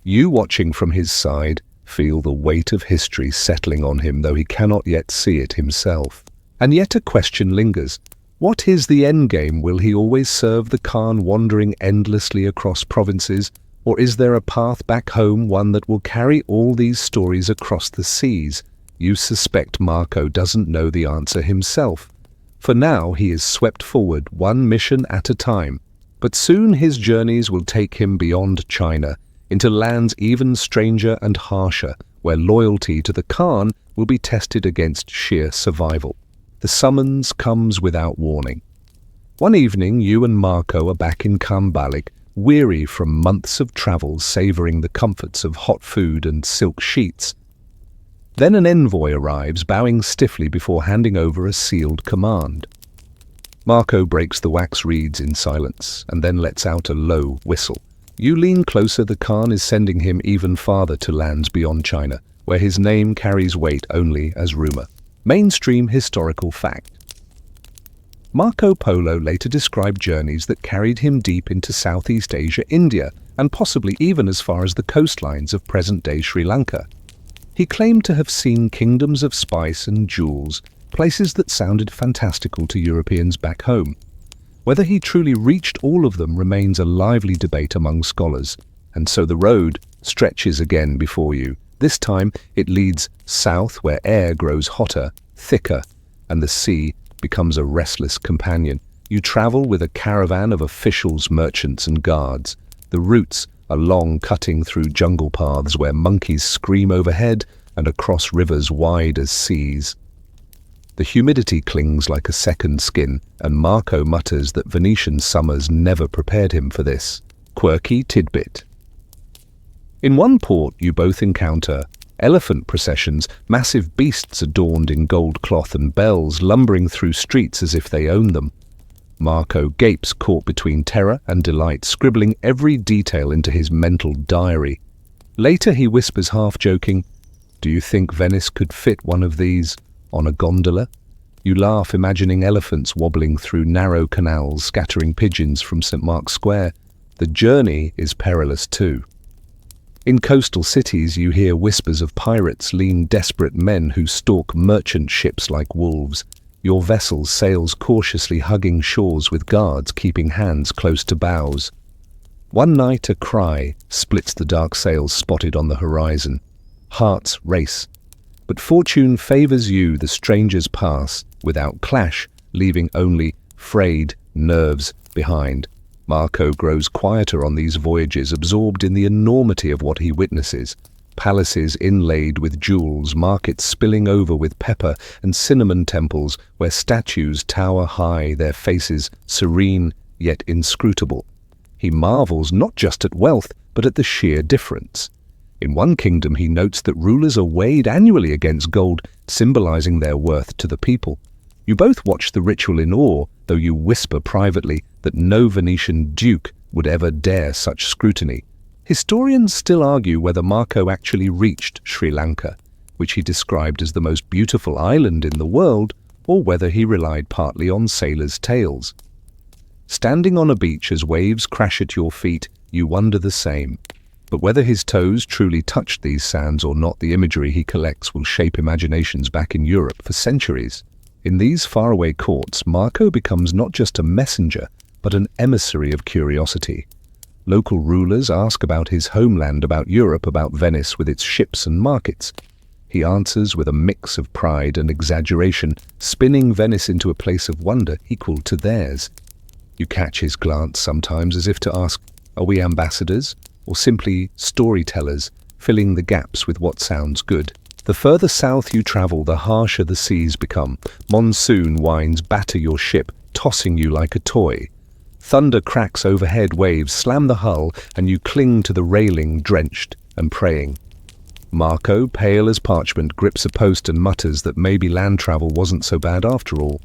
You, watching from his side, feel the weight of history settling on him, though he cannot yet see it himself. And yet a question lingers. What is the endgame? Will he always serve the Khan, wandering endlessly across provinces? Or is there a path back home, one that will carry all these stories across the seas? You suspect Marco doesn't know the answer himself. For now, he is swept forward, one mission at a time. But soon his journeys will take him beyond China, into lands even stranger and harsher, where loyalty to the Khan will be tested against sheer survival. The summons comes without warning. One evening, you and Marco are back in Kambalik, weary from months of travel, savoring the comforts of hot food and silk sheets. Then an envoy arrives, bowing stiffly before handing over a sealed command. Marco breaks the wax reeds in silence, and then lets out a low whistle. You lean closer. The Khan is sending him even farther, to lands beyond China, where his name carries weight only as rumor. Mainstream historical fact. Marco Polo later described journeys that carried him deep into Southeast Asia, India, and possibly even as far as the coastlines of present-day Sri Lanka. He claimed to have seen kingdoms of spice and jewels, places that sounded fantastical to Europeans back home. Whether he truly reached all of them remains a lively debate among scholars, and so the road stretches again before you. This time it leads south, where air grows hotter, thicker, and the sea becomes a restless companion. You travel with a caravan of officials, merchants, and guards. The routes are long, cutting through jungle paths where monkeys scream overhead and across rivers wide as seas. The humidity clings like a second skin, and Marco mutters that Venetian summers never prepared him for this. Quirky tidbit. In one port you both encounter elephant processions, massive beasts adorned in gold cloth and bells lumbering through streets as if they own them. Marco gapes, caught between terror and delight, scribbling every detail into his mental diary. Later he whispers, half-joking, "Do you think Venice could fit one of these on a gondola?" You laugh, imagining elephants wobbling through narrow canals, scattering pigeons from St. Mark's Square. The journey is perilous too. In coastal cities you hear whispers of pirates, lean, desperate men who stalk merchant ships like wolves. Your vessel sails cautiously, hugging shores with guards keeping hands close to bows. One night a cry splits the dark sails spotted on the horizon. Hearts race. But fortune favors you. The strangers pass without clash, leaving only frayed nerves behind. Marco grows quieter on these voyages, absorbed in the enormity of what he witnesses. Palaces inlaid with jewels, markets spilling over with pepper, and cinnamon temples where statues tower high, their faces serene yet inscrutable. He marvels not just at wealth, but at the sheer difference. In one kingdom he notes that rulers are weighed annually against gold, symbolizing their worth to the people. You both watch the ritual in awe, though you whisper privately that no Venetian duke would ever dare such scrutiny. Historians still argue whether Marco actually reached Sri Lanka, which he described as the most beautiful island in the world, or whether he relied partly on sailors' tales. Standing on a beach as waves crash at your feet, you wonder the same. But whether his toes truly touched these sands or not, the imagery he collects will shape imaginations back in Europe for centuries. In these faraway courts, Marco becomes not just a messenger, but an emissary of curiosity. Local rulers ask about his homeland, about Europe, about Venice with its ships and markets. He answers with a mix of pride and exaggeration, spinning Venice into a place of wonder equal to theirs. You catch his glance sometimes as if to ask, are we ambassadors, or simply storytellers, filling the gaps with what sounds good? The further south you travel, the harsher the seas become. Monsoon winds batter your ship, tossing you like a toy. Thunder cracks overhead, waves slam the hull, and you cling to the railing, drenched and praying. Marco, pale as parchment, grips a post and mutters that maybe land travel wasn't so bad after all.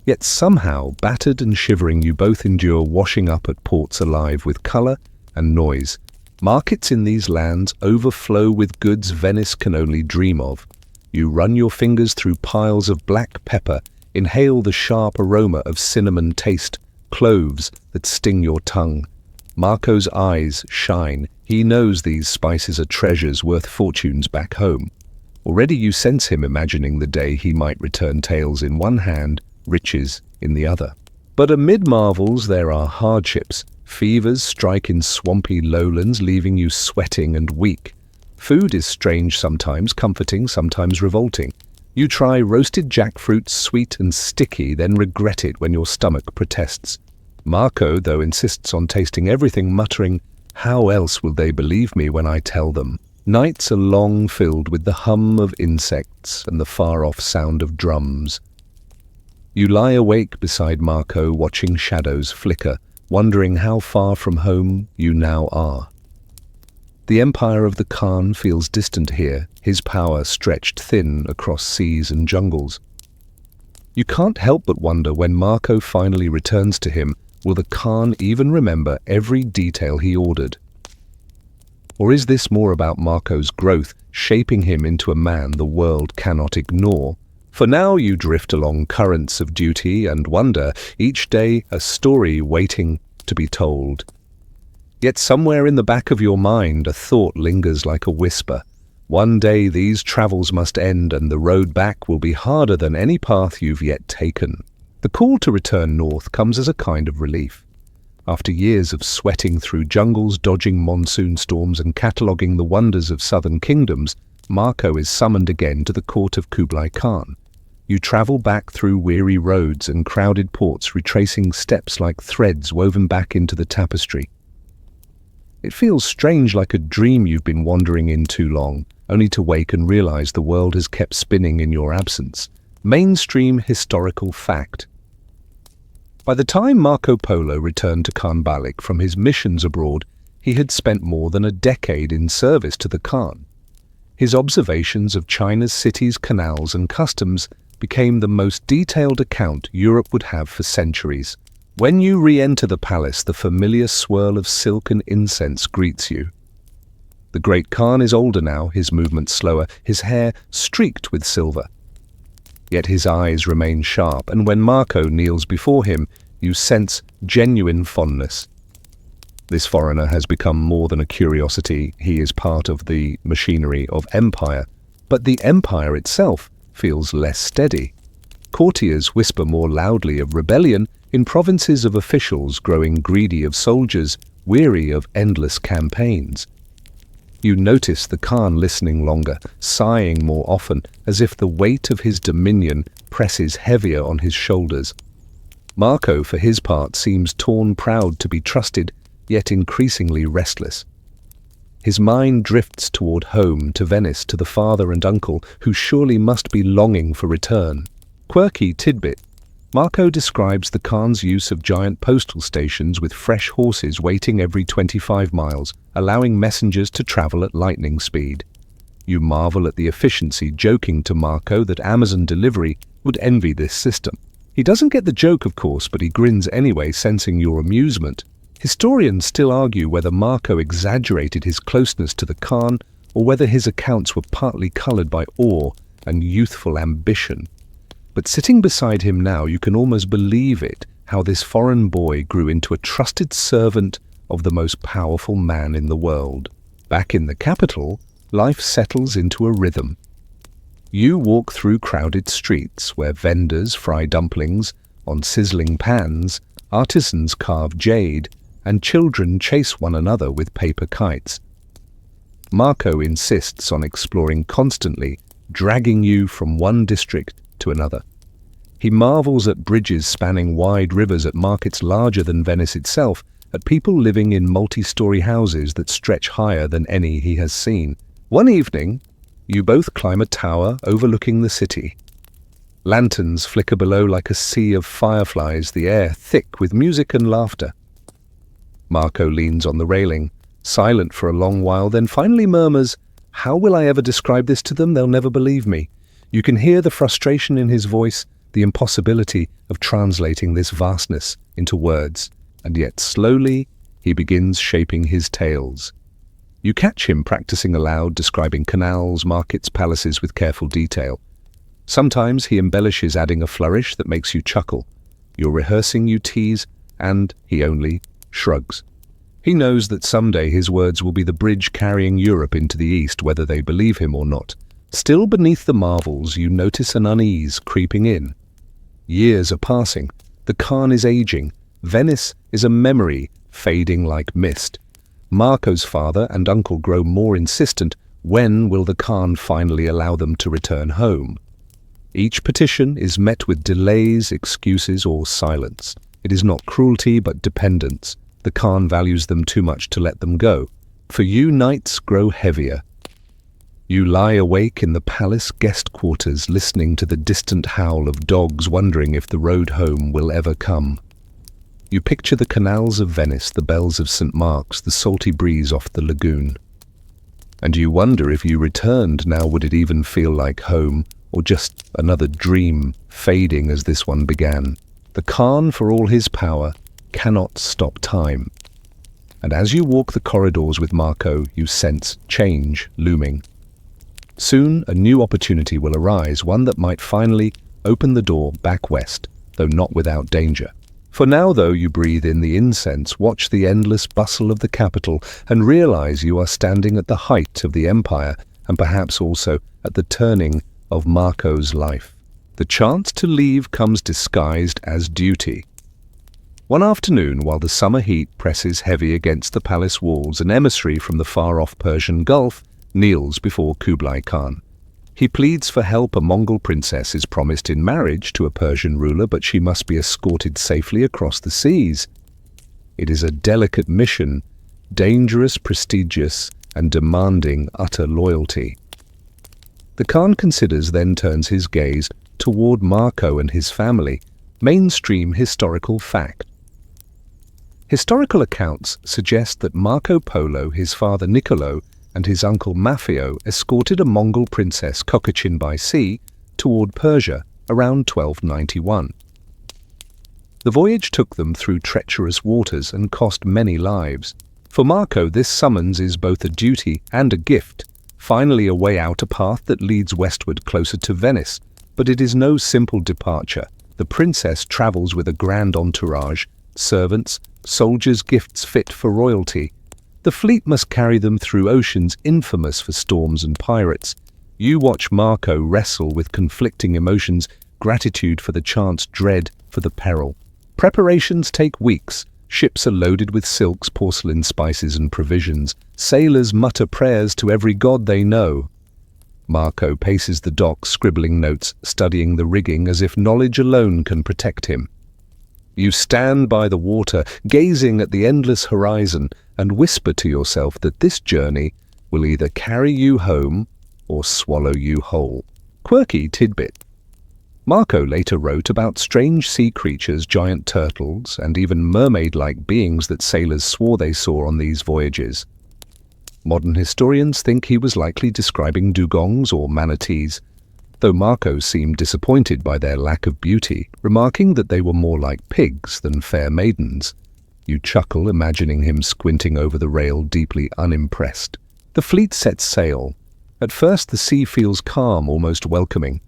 Yet somehow, battered and shivering, you both endure washing up at ports alive with colour and noise. Markets in these lands overflow with goods Venice can only dream of. You run your fingers through piles of black pepper, inhale the sharp aroma of cinnamon taste, cloves that sting your tongue. Marco's eyes shine. He knows these spices are treasures worth fortunes back home. Already you sense him imagining the day he might return tales in one hand, riches in the other. But amid marvels there are hardships. Fevers strike in swampy lowlands, leaving you sweating and weak. Food is strange sometimes, comforting, sometimes revolting. You try roasted jackfruit, sweet and sticky, then regret it when your stomach protests. Marco, though, insists on tasting everything, muttering, "How else will they believe me when I tell them?" Nights are long, filled with the hum of insects and the far-off sound of drums. You lie awake beside Marco, watching shadows flicker, wondering how far from home you now are. The empire of the Khan feels distant here, his power stretched thin across seas and jungles. You can't help but wonder, when Marco finally returns to him, will the Khan even remember every detail he ordered? Or is this more about Marco's growth, shaping him into a man the world cannot ignore? For now you drift along currents of duty and wonder, each day a story waiting to be told. Yet somewhere in the back of your mind a thought lingers like a whisper. One day these travels must end, and the road back will be harder than any path you've yet taken. The call to return north comes as a kind of relief. After years of sweating through jungles, dodging monsoon storms and cataloguing the wonders of southern kingdoms, Marco is summoned again to the court of Kublai Khan. You travel back through weary roads and crowded ports, retracing steps like threads woven back into the tapestry. It feels strange, like a dream you've been wandering in too long, only to wake and realize the world has kept spinning in your absence. Mainstream historical fact. By the time Marco Polo returned to Khan Balik from his missions abroad, he had spent more than a decade in service to the Khan. His observations of China's cities, canals and customs became the most detailed account Europe would have for centuries. When you re-enter the palace, the familiar swirl of silk and incense greets you. The great Khan is older now, his movements slower, his hair streaked with silver. Yet his eyes remain sharp, and when Marco kneels before him, you sense genuine fondness. This foreigner has become more than a curiosity. He is part of the machinery of empire, but the empire itself feels less steady. Courtiers whisper more loudly of rebellion in provinces of officials growing greedy of soldiers, weary of endless campaigns. You notice the Khan listening longer, sighing more often, as if the weight of his dominion presses heavier on his shoulders. Marco, for his part, seems torn proud to be trusted, yet increasingly restless. His mind drifts toward home, to Venice, to the father and uncle, who surely must be longing for return. Quirky tidbit. Marco describes the Khan's use of giant postal stations with fresh horses waiting every 25 miles, allowing messengers to travel at lightning speed. You marvel at the efficiency, joking to Marco that Amazon delivery would envy this system. He doesn't get the joke, of course, but he grins anyway, sensing your amusement. Historians still argue whether Marco exaggerated his closeness to the Khan or whether his accounts were partly colored by awe and youthful ambition. But sitting beside him now, you can almost believe it, how this foreign boy grew into a trusted servant of the most powerful man in the world. Back in the capital, life settles into a rhythm. You walk through crowded streets where vendors fry dumplings on sizzling pans, artisans carve jade, and children chase one another with paper kites. Marco insists on exploring constantly, dragging you from one district to another. He marvels at bridges spanning wide rivers, at markets larger than Venice itself, at people living in multi-story houses that stretch higher than any he has seen. One evening, you both climb a tower overlooking the city. Lanterns flicker below like a sea of fireflies, the air thick with music and laughter. Marco leans on the railing, silent for a long while, then finally murmurs, "How will I ever describe this to them? They'll never believe me." You can hear the frustration in his voice, the impossibility of translating this vastness into words, and yet slowly he begins shaping his tales. You catch him practicing aloud, describing canals, markets, palaces with careful detail. Sometimes he embellishes, adding a flourish that makes you chuckle. You're rehearsing, you tease, and he only shrugs. He knows that someday his words will be the bridge carrying Europe into the East, whether they believe him or not. Still beneath the marvels, you notice an unease creeping in. Years are passing. The Khan is aging. Venice is a memory fading like mist. Marco's father and uncle grow more insistent. When will the Khan finally allow them to return home? Each petition is met with delays, excuses, or silence. It is not cruelty, but dependence. The Khan values them too much to let them go. For you, nights grow heavier. You lie awake in the palace guest quarters, listening to the distant howl of dogs, wondering if the road home will ever come. You picture the canals of Venice, the bells of St. Mark's, the salty breeze off the lagoon. And you wonder, if you returned now, would it even feel like home, or just another dream fading as this one began? The Khan, for all his power, cannot stop time. And as you walk the corridors with Marco, you sense change looming. Soon, a new opportunity will arise, one that might finally open the door back west, though not without danger. For now, though, you breathe in the incense, watch the endless bustle of the capital, and realize you are standing at the height of the empire, and perhaps also at the turning of Marco's life. The chance to leave comes disguised as duty. One afternoon, while the summer heat presses heavy against the palace walls, an emissary from the far-off Persian Gulf kneels before Kublai Khan. He pleads for help. A Mongol princess is promised in marriage to a Persian ruler, but she must be escorted safely across the seas. It is a delicate mission, dangerous, prestigious, and demanding utter loyalty. The Khan considers, then turns his gaze toward Marco and his family, mainstream historical fact. Historical accounts suggest that Marco Polo, his father Niccolo, and his uncle Maffeo escorted a Mongol princess Cocachin by sea toward Persia around 1291. The voyage took them through treacherous waters and cost many lives. For Marco, this summons is both a duty and a gift, finally a way out, a path that leads westward closer to Venice. But it is no simple departure. The princess travels with a grand entourage, servants, soldiers, gifts fit for royalty. The fleet must carry them through oceans infamous for storms and pirates. You watch Marco wrestle with conflicting emotions, gratitude for the chance, dread for the peril. Preparations take weeks. Ships are loaded with silks, porcelain, spices and provisions. Sailors mutter prayers to every god they know. Marco paces the dock, scribbling notes, studying the rigging as if knowledge alone can protect him. You stand by the water, gazing at the endless horizon, and whisper to yourself that this journey will either carry you home or swallow you whole. Quirky tidbit. Marco later wrote about strange sea creatures, giant turtles, and even mermaid-like beings that sailors swore they saw on these voyages. Modern historians think he was likely describing dugongs or manatees, though Marco seemed disappointed by their lack of beauty, remarking that they were more like pigs than fair maidens. You chuckle, imagining him squinting over the rail, deeply unimpressed. The fleet sets sail. At first the sea feels calm, almost welcoming.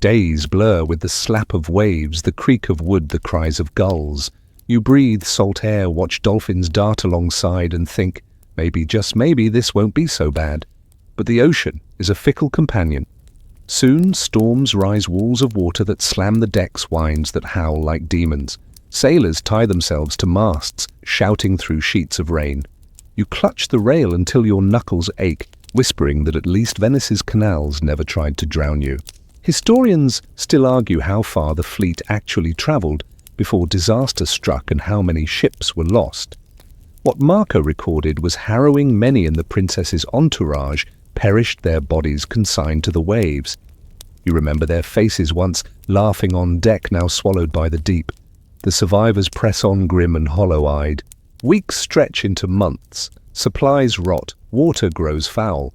Days blur with the slap of waves, the creak of wood, the cries of gulls. You breathe salt air, watch dolphins dart alongside and think, maybe, just maybe, this won't be so bad. But the ocean is a fickle companion. Soon storms rise, walls of water that slam the decks, winds that howl like demons. Sailors tie themselves to masts, shouting through sheets of rain. You clutch the rail until your knuckles ache, whispering that at least Venice's canals never tried to drown you. Historians still argue how far the fleet actually travelled before disaster struck and how many ships were lost. What Marco recorded was harrowing. Many in the princess's entourage perished, their bodies consigned to the waves. You remember their faces, once laughing on deck, now swallowed by the deep. The survivors press on, grim and hollow-eyed. Weeks stretch into months. Supplies rot. Water grows foul.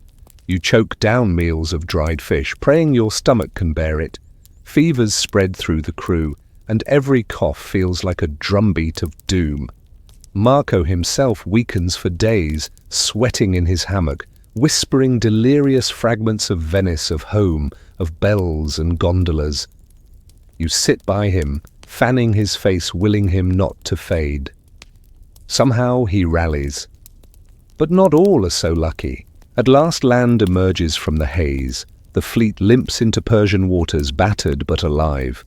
You choke down meals of dried fish, praying your stomach can bear it. Fevers spread through the crew, and every cough feels like a drumbeat of doom. Marco himself weakens for days, sweating in his hammock, whispering delirious fragments of Venice, of home, of bells and gondolas. You sit by him, fanning his face, willing him not to fade. Somehow he rallies. But not all are so lucky. At last land emerges from the haze. The fleet limps into Persian waters, battered but alive.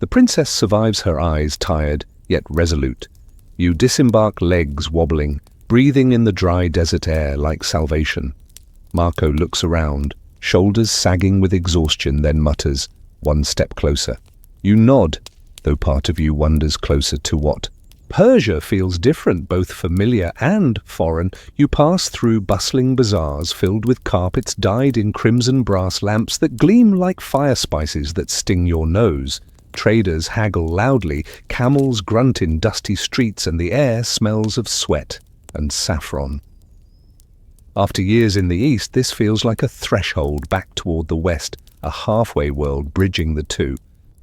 The princess survives, her eyes tired, yet resolute. You disembark, legs wobbling, breathing in the dry desert air like salvation. Marco looks around, shoulders sagging with exhaustion, then mutters, "One step closer." You nod, though part of you wonders closer to what. Persia feels different, both familiar and foreign. You pass through bustling bazaars filled with carpets dyed in crimson, brass lamps that gleam like fire spices that sting your nose. Traders haggle loudly, camels grunt in dusty streets, and the air smells of sweat and saffron. After years in the east, this feels like a threshold back toward the west, a halfway world bridging the two.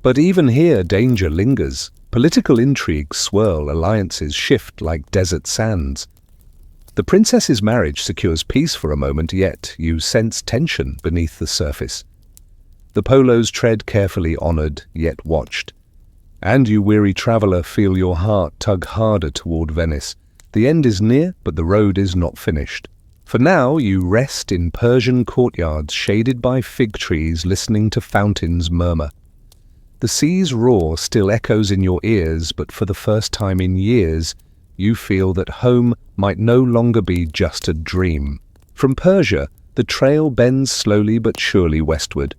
But even here, danger lingers. Political intrigues swirl, alliances shift like desert sands. The princess's marriage secures peace for a moment, yet you sense tension beneath the surface. The Polos tread carefully, honored, yet watched. And you, weary traveler, feel your heart tug harder toward Venice. The end is near, but the road is not finished. For now, you rest in Persian courtyards shaded by fig trees, listening to fountains murmur. The sea's roar still echoes in your ears, but for the first time in years, you feel that home might no longer be just a dream. From Persia, the trail bends slowly but surely westward.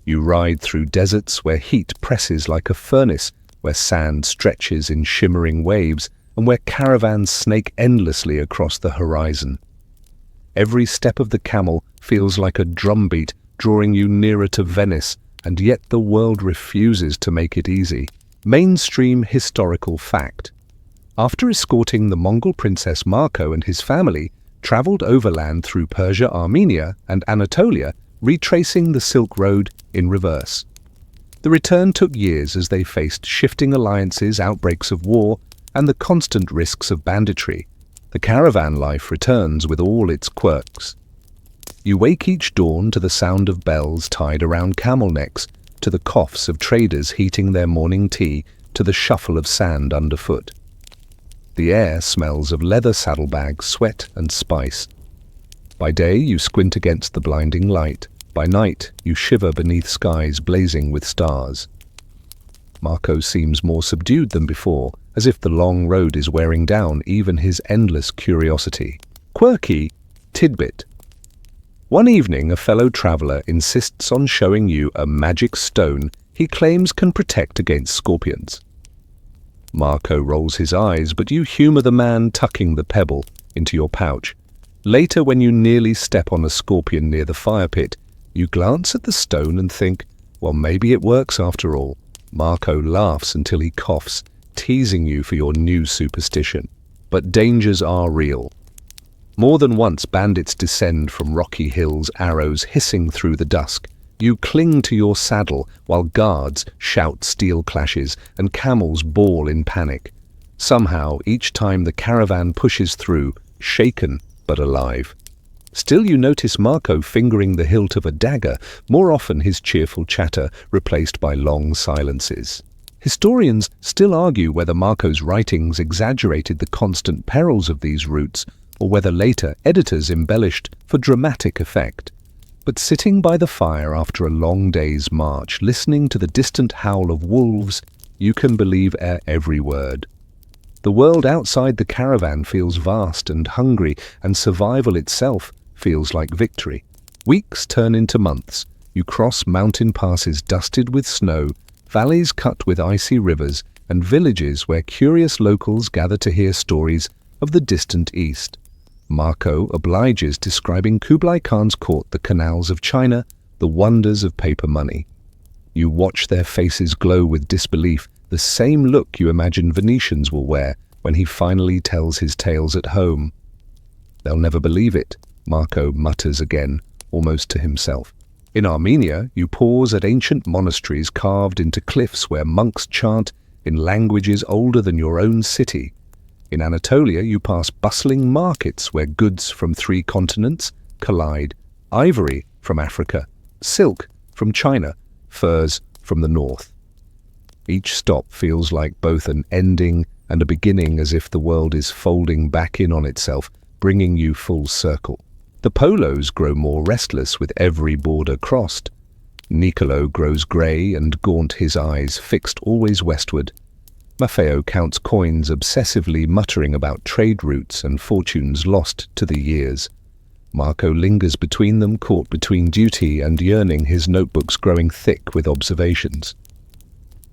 You ride through deserts where heat presses like a furnace, where sand stretches in shimmering waves, and where caravans snake endlessly across the horizon. Every step of the camel feels like a drumbeat, drawing you nearer to Venice, and yet the world refuses to make it easy. Mainstream historical fact. After escorting the Mongol princess Marco and his family, traveled overland through Persia, Armenia, and Anatolia, retracing the Silk Road in reverse. The return took years as they faced shifting alliances, outbreaks of war, and the constant risks of banditry. The caravan life returns with all its quirks. You wake each dawn to the sound of bells tied around camel necks, to the coughs of traders heating their morning tea, to the shuffle of sand underfoot. The air smells of leather saddlebags, sweat and spice. By day you squint against the blinding light. By night you shiver beneath skies blazing with stars. Marco seems more subdued than before, as if the long road is wearing down even his endless curiosity. Quirky tidbit. One evening a fellow traveller insists on showing you a magic stone he claims can protect against scorpions. Marco rolls his eyes, but you humour the man, tucking the pebble into your pouch. Later, when you nearly step on a scorpion near the fire pit, you glance at the stone and think, well, maybe it works after all. Marco laughs until he coughs, teasing you for your new superstition. But dangers are real. More than once bandits descend from rocky hills, arrows hissing through the dusk. You cling to your saddle while guards shout steel clashes and camels bawl in panic. Somehow, each time the caravan pushes through, shaken but alive. Still you notice Marco fingering the hilt of a dagger, more often his cheerful chatter replaced by long silences. Historians still argue whether Marco's writings exaggerated the constant perils of these routes, or whether later editors embellished for dramatic effect. But sitting by the fire after a long day's march, listening to the distant howl of wolves, you can believe every word. The world outside the caravan feels vast and hungry, and survival itself feels like victory. Weeks turn into months. You cross mountain passes dusted with snow, valleys cut with icy rivers, and villages where curious locals gather to hear stories of the distant east. Marco obliges, describing Kublai Khan's court, the canals of China, the wonders of paper money. You watch their faces glow with disbelief, the same look you imagine Venetians will wear when he finally tells his tales at home. They'll never believe it, Marco mutters again, almost to himself. In Armenia, you pause at ancient monasteries carved into cliffs where monks chant in languages older than your own city. In Anatolia, you pass bustling markets where goods from 3 continents collide. Ivory from Africa, silk from China, furs from the north. Each stop feels like both an ending and a beginning, as if the world is folding back in on itself, bringing you full circle. The Polos grow more restless with every border crossed. Niccolo grows grey and gaunt, his eyes fixed always westward. Maffeo counts coins obsessively, muttering about trade routes and fortunes lost to the years. Marco lingers between them, caught between duty and yearning, his notebooks growing thick with observations.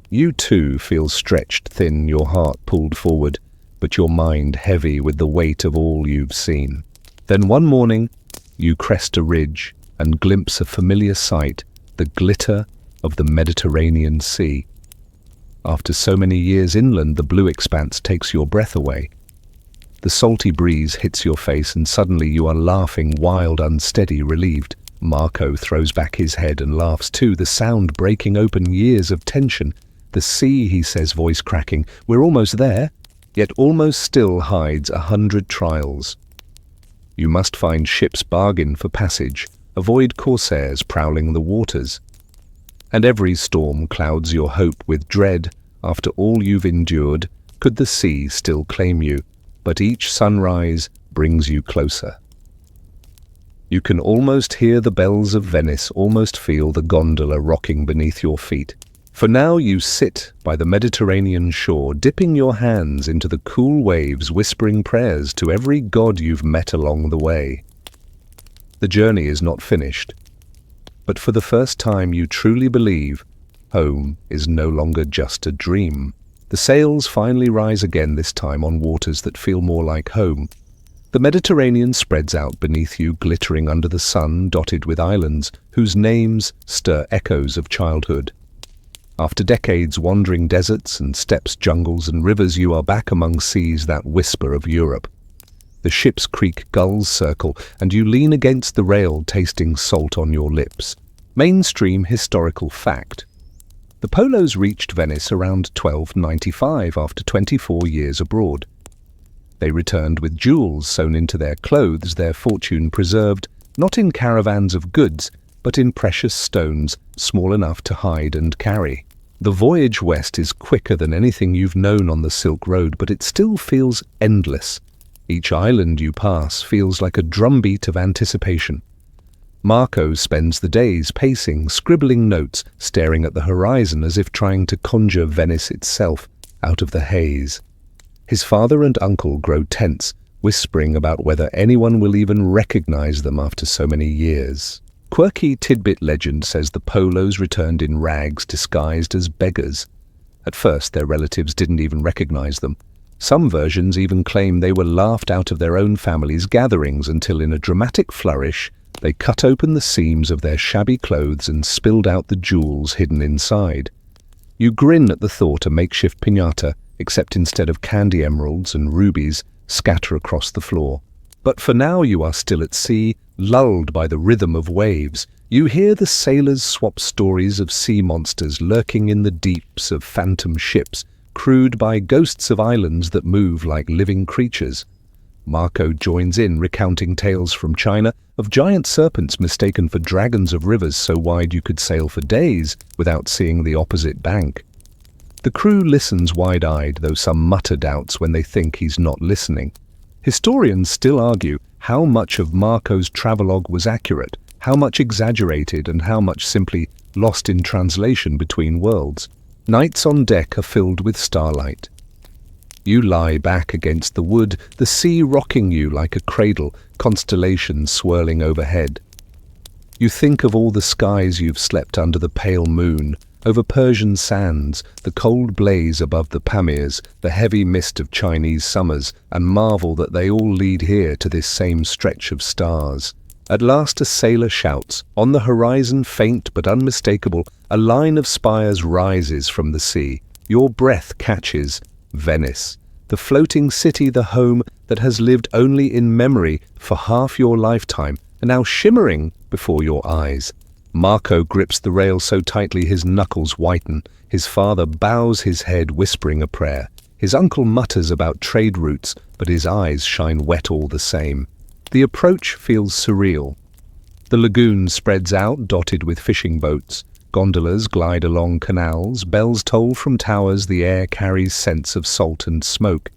You too feel stretched thin, your heart pulled forward, but your mind heavy with the weight of all you've seen. Then one morning, you crest a ridge and glimpse a familiar sight, the glitter of the Mediterranean Sea. After so many years inland, the blue expanse takes your breath away. The salty breeze hits your face and suddenly you are laughing, wild, unsteady, relieved. Marco throws back his head and laughs too, the sound breaking open years of tension. The sea, he says, voice cracking, we're almost there, yet almost still hides 100 trials. You must find ships bargain for passage, avoid corsairs prowling the waters. And every storm clouds your hope with dread. After all you've endured, could the sea still claim you? But each sunrise brings you closer. You can almost hear the bells of Venice, almost feel the gondola rocking beneath your feet. For now you sit by the Mediterranean shore, dipping your hands into the cool waves, whispering prayers to every god you've met along the way. The journey is not finished. But for the first time you truly believe home is no longer just a dream. The sails finally rise again, this time on waters that feel more like home. The Mediterranean spreads out beneath you, glittering under the sun, dotted with islands whose names stir echoes of childhood. After decades wandering deserts and steppes, jungles and rivers, you are back among seas that whisper of Europe. The ship's creak, gulls circle, and you lean against the rail, tasting salt on your lips. Mainstream historical fact. The Polos reached Venice around 1295 after 24 years abroad. They returned with jewels sewn into their clothes, their fortune preserved, not in caravans of goods, but in precious stones, small enough to hide and carry. The voyage west is quicker than anything you've known on the Silk Road, but it still feels endless. Each island you pass feels like a drumbeat of anticipation. Marco spends the days pacing, scribbling notes, staring at the horizon as if trying to conjure Venice itself out of the haze. His father and uncle grow tense, whispering about whether anyone will even recognize them after so many years. Quirky tidbit legend says the Polos returned in rags disguised as beggars. At first, their relatives didn't even recognize them. Some versions even claim they were laughed out of their own families' gatherings until, in a dramatic flourish, they cut open the seams of their shabby clothes and spilled out the jewels hidden inside. You grin at the thought, a makeshift piñata, except instead of candy emeralds and rubies, scatter across the floor. But for now you are still at sea, lulled by the rhythm of waves. You hear the sailors swap stories of sea monsters lurking in the deeps, of phantom ships, crewed by ghosts of islands that move like living creatures. Marco joins in, recounting tales from China of giant serpents mistaken for dragons, of rivers so wide you could sail for days without seeing the opposite bank. The crew listens wide-eyed, though some mutter doubts when they think he's not listening. Historians still argue how much of Marco's travelogue was accurate, how much exaggerated, and how much simply lost in translation between worlds. Nights on deck are filled with starlight. You lie back against the wood, the sea rocking you like a cradle, constellations swirling overhead. You think of all the skies you've slept under the pale moon, over Persian sands, the cold blaze above the Pamirs, the heavy mist of Chinese summers, and marvel that they all lead here to this same stretch of stars. At last a sailor shouts. On the horizon, faint but unmistakable, a line of spires rises from the sea. Your breath catches. Venice, the floating city, the home that has lived only in memory for half your lifetime, and now shimmering before your eyes. Marco grips the rail so tightly his knuckles whiten. His father bows his head, whispering a prayer. His uncle mutters about trade routes, but his eyes shine wet all the same. The approach feels surreal. The lagoon spreads out, dotted with fishing boats. Gondolas glide along canals, bells toll from towers, the air carries scents of salt and smoke.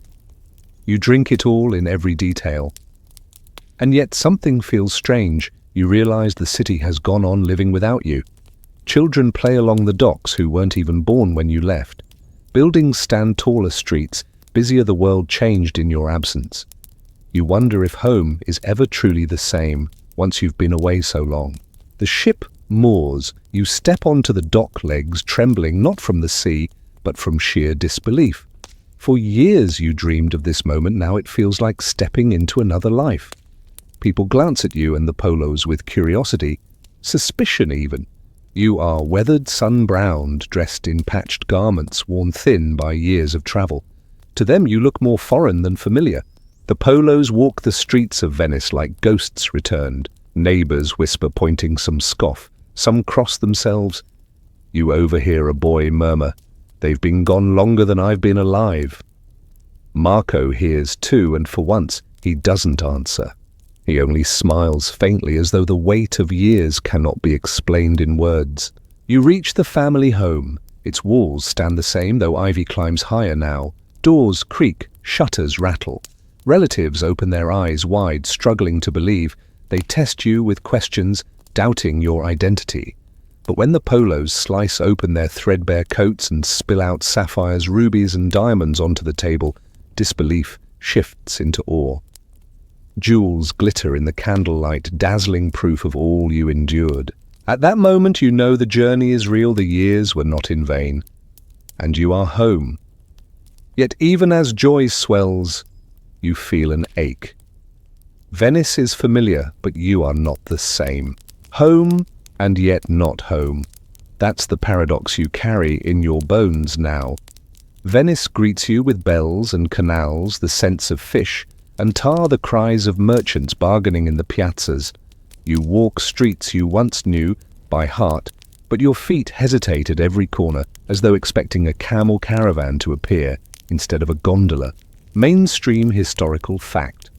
You drink it all in every detail. And yet something feels strange. You realize the city has gone on living without you. Children play along the docks who weren't even born when you left. Buildings stand taller streets, busier, the world changed in your absence. You wonder if home is ever truly the same once you've been away so long. The ship moors. You step onto the dock legs, trembling not from the sea, but from sheer disbelief. For years you dreamed of this moment, now it feels like stepping into another life. People glance at you and the Polos with curiosity, suspicion even. You are weathered, sun-browned, dressed in patched garments, worn thin by years of travel. To them you look more foreign than familiar. The Polos walk the streets of Venice like ghosts returned. Neighbors whisper, pointing, some scoff, some cross themselves. You overhear a boy murmur, "They've been gone longer than I've been alive." Marco hears too, and for once he doesn't answer. He only smiles faintly, as though the weight of years cannot be explained in words. You reach the family home. Its walls stand the same, though ivy climbs higher now. Doors creak, shutters rattle. Relatives open their eyes wide, struggling to believe. They test you with questions, doubting your identity. But when the Polos slice open their threadbare coats and spill out sapphires, rubies, and diamonds onto the table, disbelief shifts into awe. Jewels glitter in the candlelight, dazzling proof of all you endured. At that moment you know the journey is real, the years were not in vain. And you are home. Yet even as joy swells, you feel an ache. Venice is familiar, but you are not the same. Home, and yet not home. That's the paradox you carry in your bones now. Venice greets you with bells and canals, the scents of fish, and tar the cries of merchants bargaining in the piazzas. You walk streets you once knew by heart, but your feet hesitate at every corner, as though expecting a camel caravan to appear instead of a gondola. Mainstream historical fact.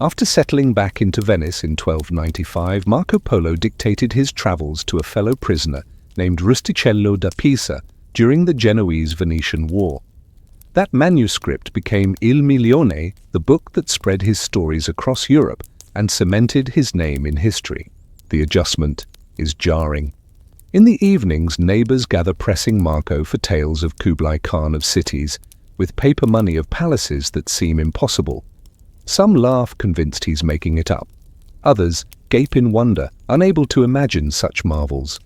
After settling back into Venice in 1295, Marco Polo dictated his travels to a fellow prisoner named Rustichello da Pisa during the Genoese-Venetian War. That manuscript became Il Milione, the book that spread his stories across Europe and cemented his name in history. The adjustment is jarring. In the evenings, neighbors gather pressing Marco for tales of Kublai Khan of cities, with paper money of palaces that seem impossible. Some laugh, convinced he's making it up. Others gape in wonder, unable to imagine such marvels.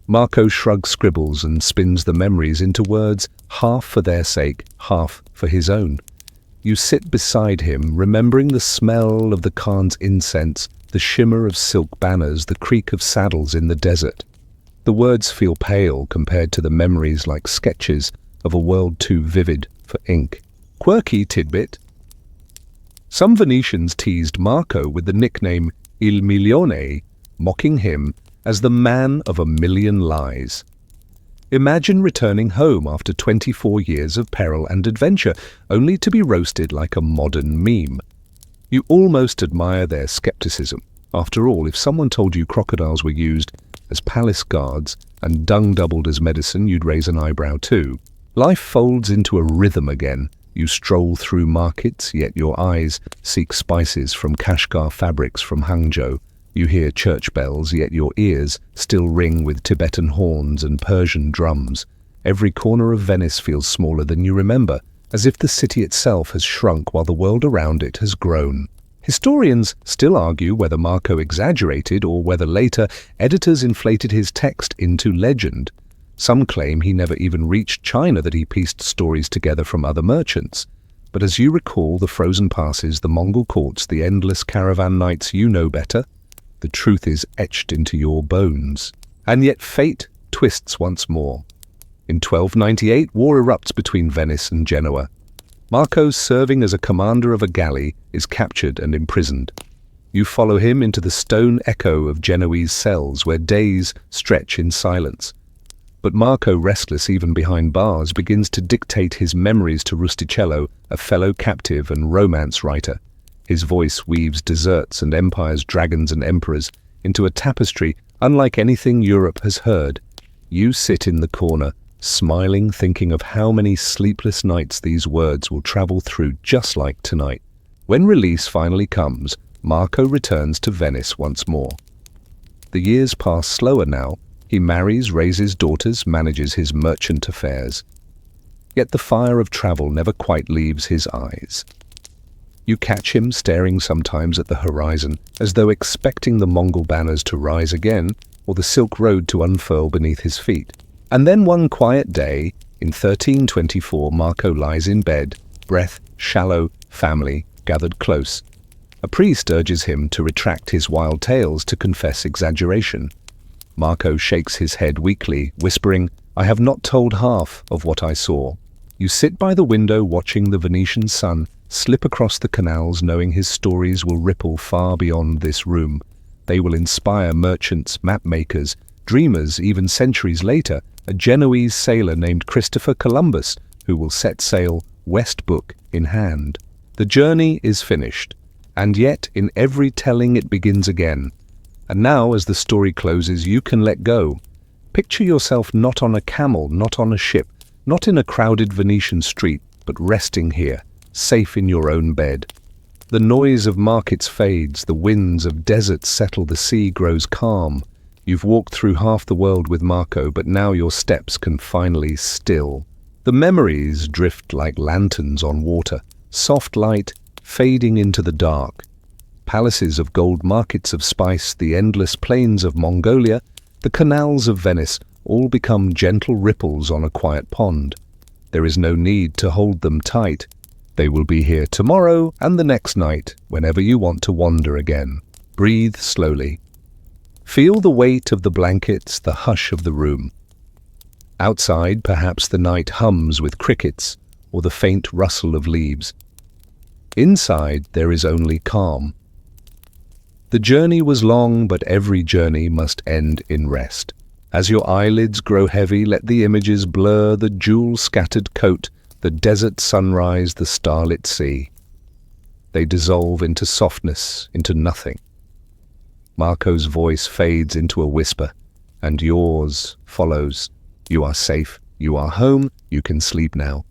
Marco shrugs scribbles and spins the memories into words, half for their sake, half for his own. You sit beside him, remembering the smell of the Khan's incense, the shimmer of silk banners, the creak of saddles in the desert. The words feel pale compared to the memories like sketches of a world too vivid for ink. Quirky tidbit. Some Venetians teased Marco with the nickname Il Milione, mocking him as the man of a million lies. Imagine returning home after 24 years of peril and adventure, only to be roasted like a modern meme. You almost admire their skepticism. After all, if someone told you crocodiles were used as palace guards and dung doubled as medicine, you'd raise an eyebrow too. Life folds into a rhythm again. You stroll through markets, yet your eyes seek spices from Kashgar fabrics from Hangzhou. You hear church bells, yet your ears still ring with Tibetan horns and Persian drums. Every corner of Venice feels smaller than you remember, as if the city itself has shrunk while the world around it has grown. Historians still argue whether Marco exaggerated or whether later editors inflated his text into legend. Some claim he never even reached China, that he pieced stories together from other merchants. But as you recall the frozen passes, the Mongol courts, the endless caravan nights, you know better. The truth is etched into your bones. And yet fate twists once more. In 1298, war erupts between Venice and Genoa. Marco, serving as a commander of a galley, is captured and imprisoned. You follow him into the stone echo of Genoese cells where days stretch in silence. But Marco, restless even behind bars, begins to dictate his memories to Rustichello, a fellow captive and romance writer. His voice weaves deserts and empires, dragons and emperors, into a tapestry unlike anything Europe has heard. You sit in the corner, smiling, thinking of how many sleepless nights these words will travel through, just like tonight. When release finally comes, Marco returns to Venice once more. The years pass slower now. He marries, raises daughters, manages his merchant affairs. Yet the fire of travel never quite leaves his eyes. You catch him staring sometimes at the horizon, as though expecting the Mongol banners to rise again, or the Silk Road to unfurl beneath his feet. And then one quiet day, in 1324, Marco lies in bed, breath shallow, family gathered close. A priest urges him to retract his wild tales, to confess exaggeration. Marco shakes his head weakly, whispering, "I have not told half of what I saw." You sit by the window watching the Venetian sun slip across the canals, knowing his stories will ripple far beyond this room. They will inspire merchants, map-makers, dreamers. Even centuries later, a Genoese sailor named Christopher Columbus, who will set sail west book in hand. The journey is finished, and yet in every telling it begins again. And now, as the story closes, you can let go. Picture yourself not on a camel, not on a ship, not in a crowded Venetian street, but resting here, safe in your own bed. The noise of markets fades, the winds of deserts settle, the sea grows calm. You've walked through half the world with Marco, but now your steps can finally still. The memories drift like lanterns on water, soft light fading into the dark. Palaces of gold, markets of spice, the endless plains of Mongolia, the canals of Venice, all become gentle ripples on a quiet pond. There is no need to hold them tight. They will be here tomorrow and the next night, whenever you want to wander again. Breathe slowly. Feel the weight of the blankets, the hush of the room. Outside, perhaps the night hums with crickets or the faint rustle of leaves. Inside, there is only calm. The journey was long, but every journey must end in rest. As your eyelids grow heavy, let the images blur the jewel-scattered coat, the desert sunrise, the starlit sea. They dissolve into softness, into nothing. Marco's voice fades into a whisper, and yours follows. You are safe, you are home, you can sleep now.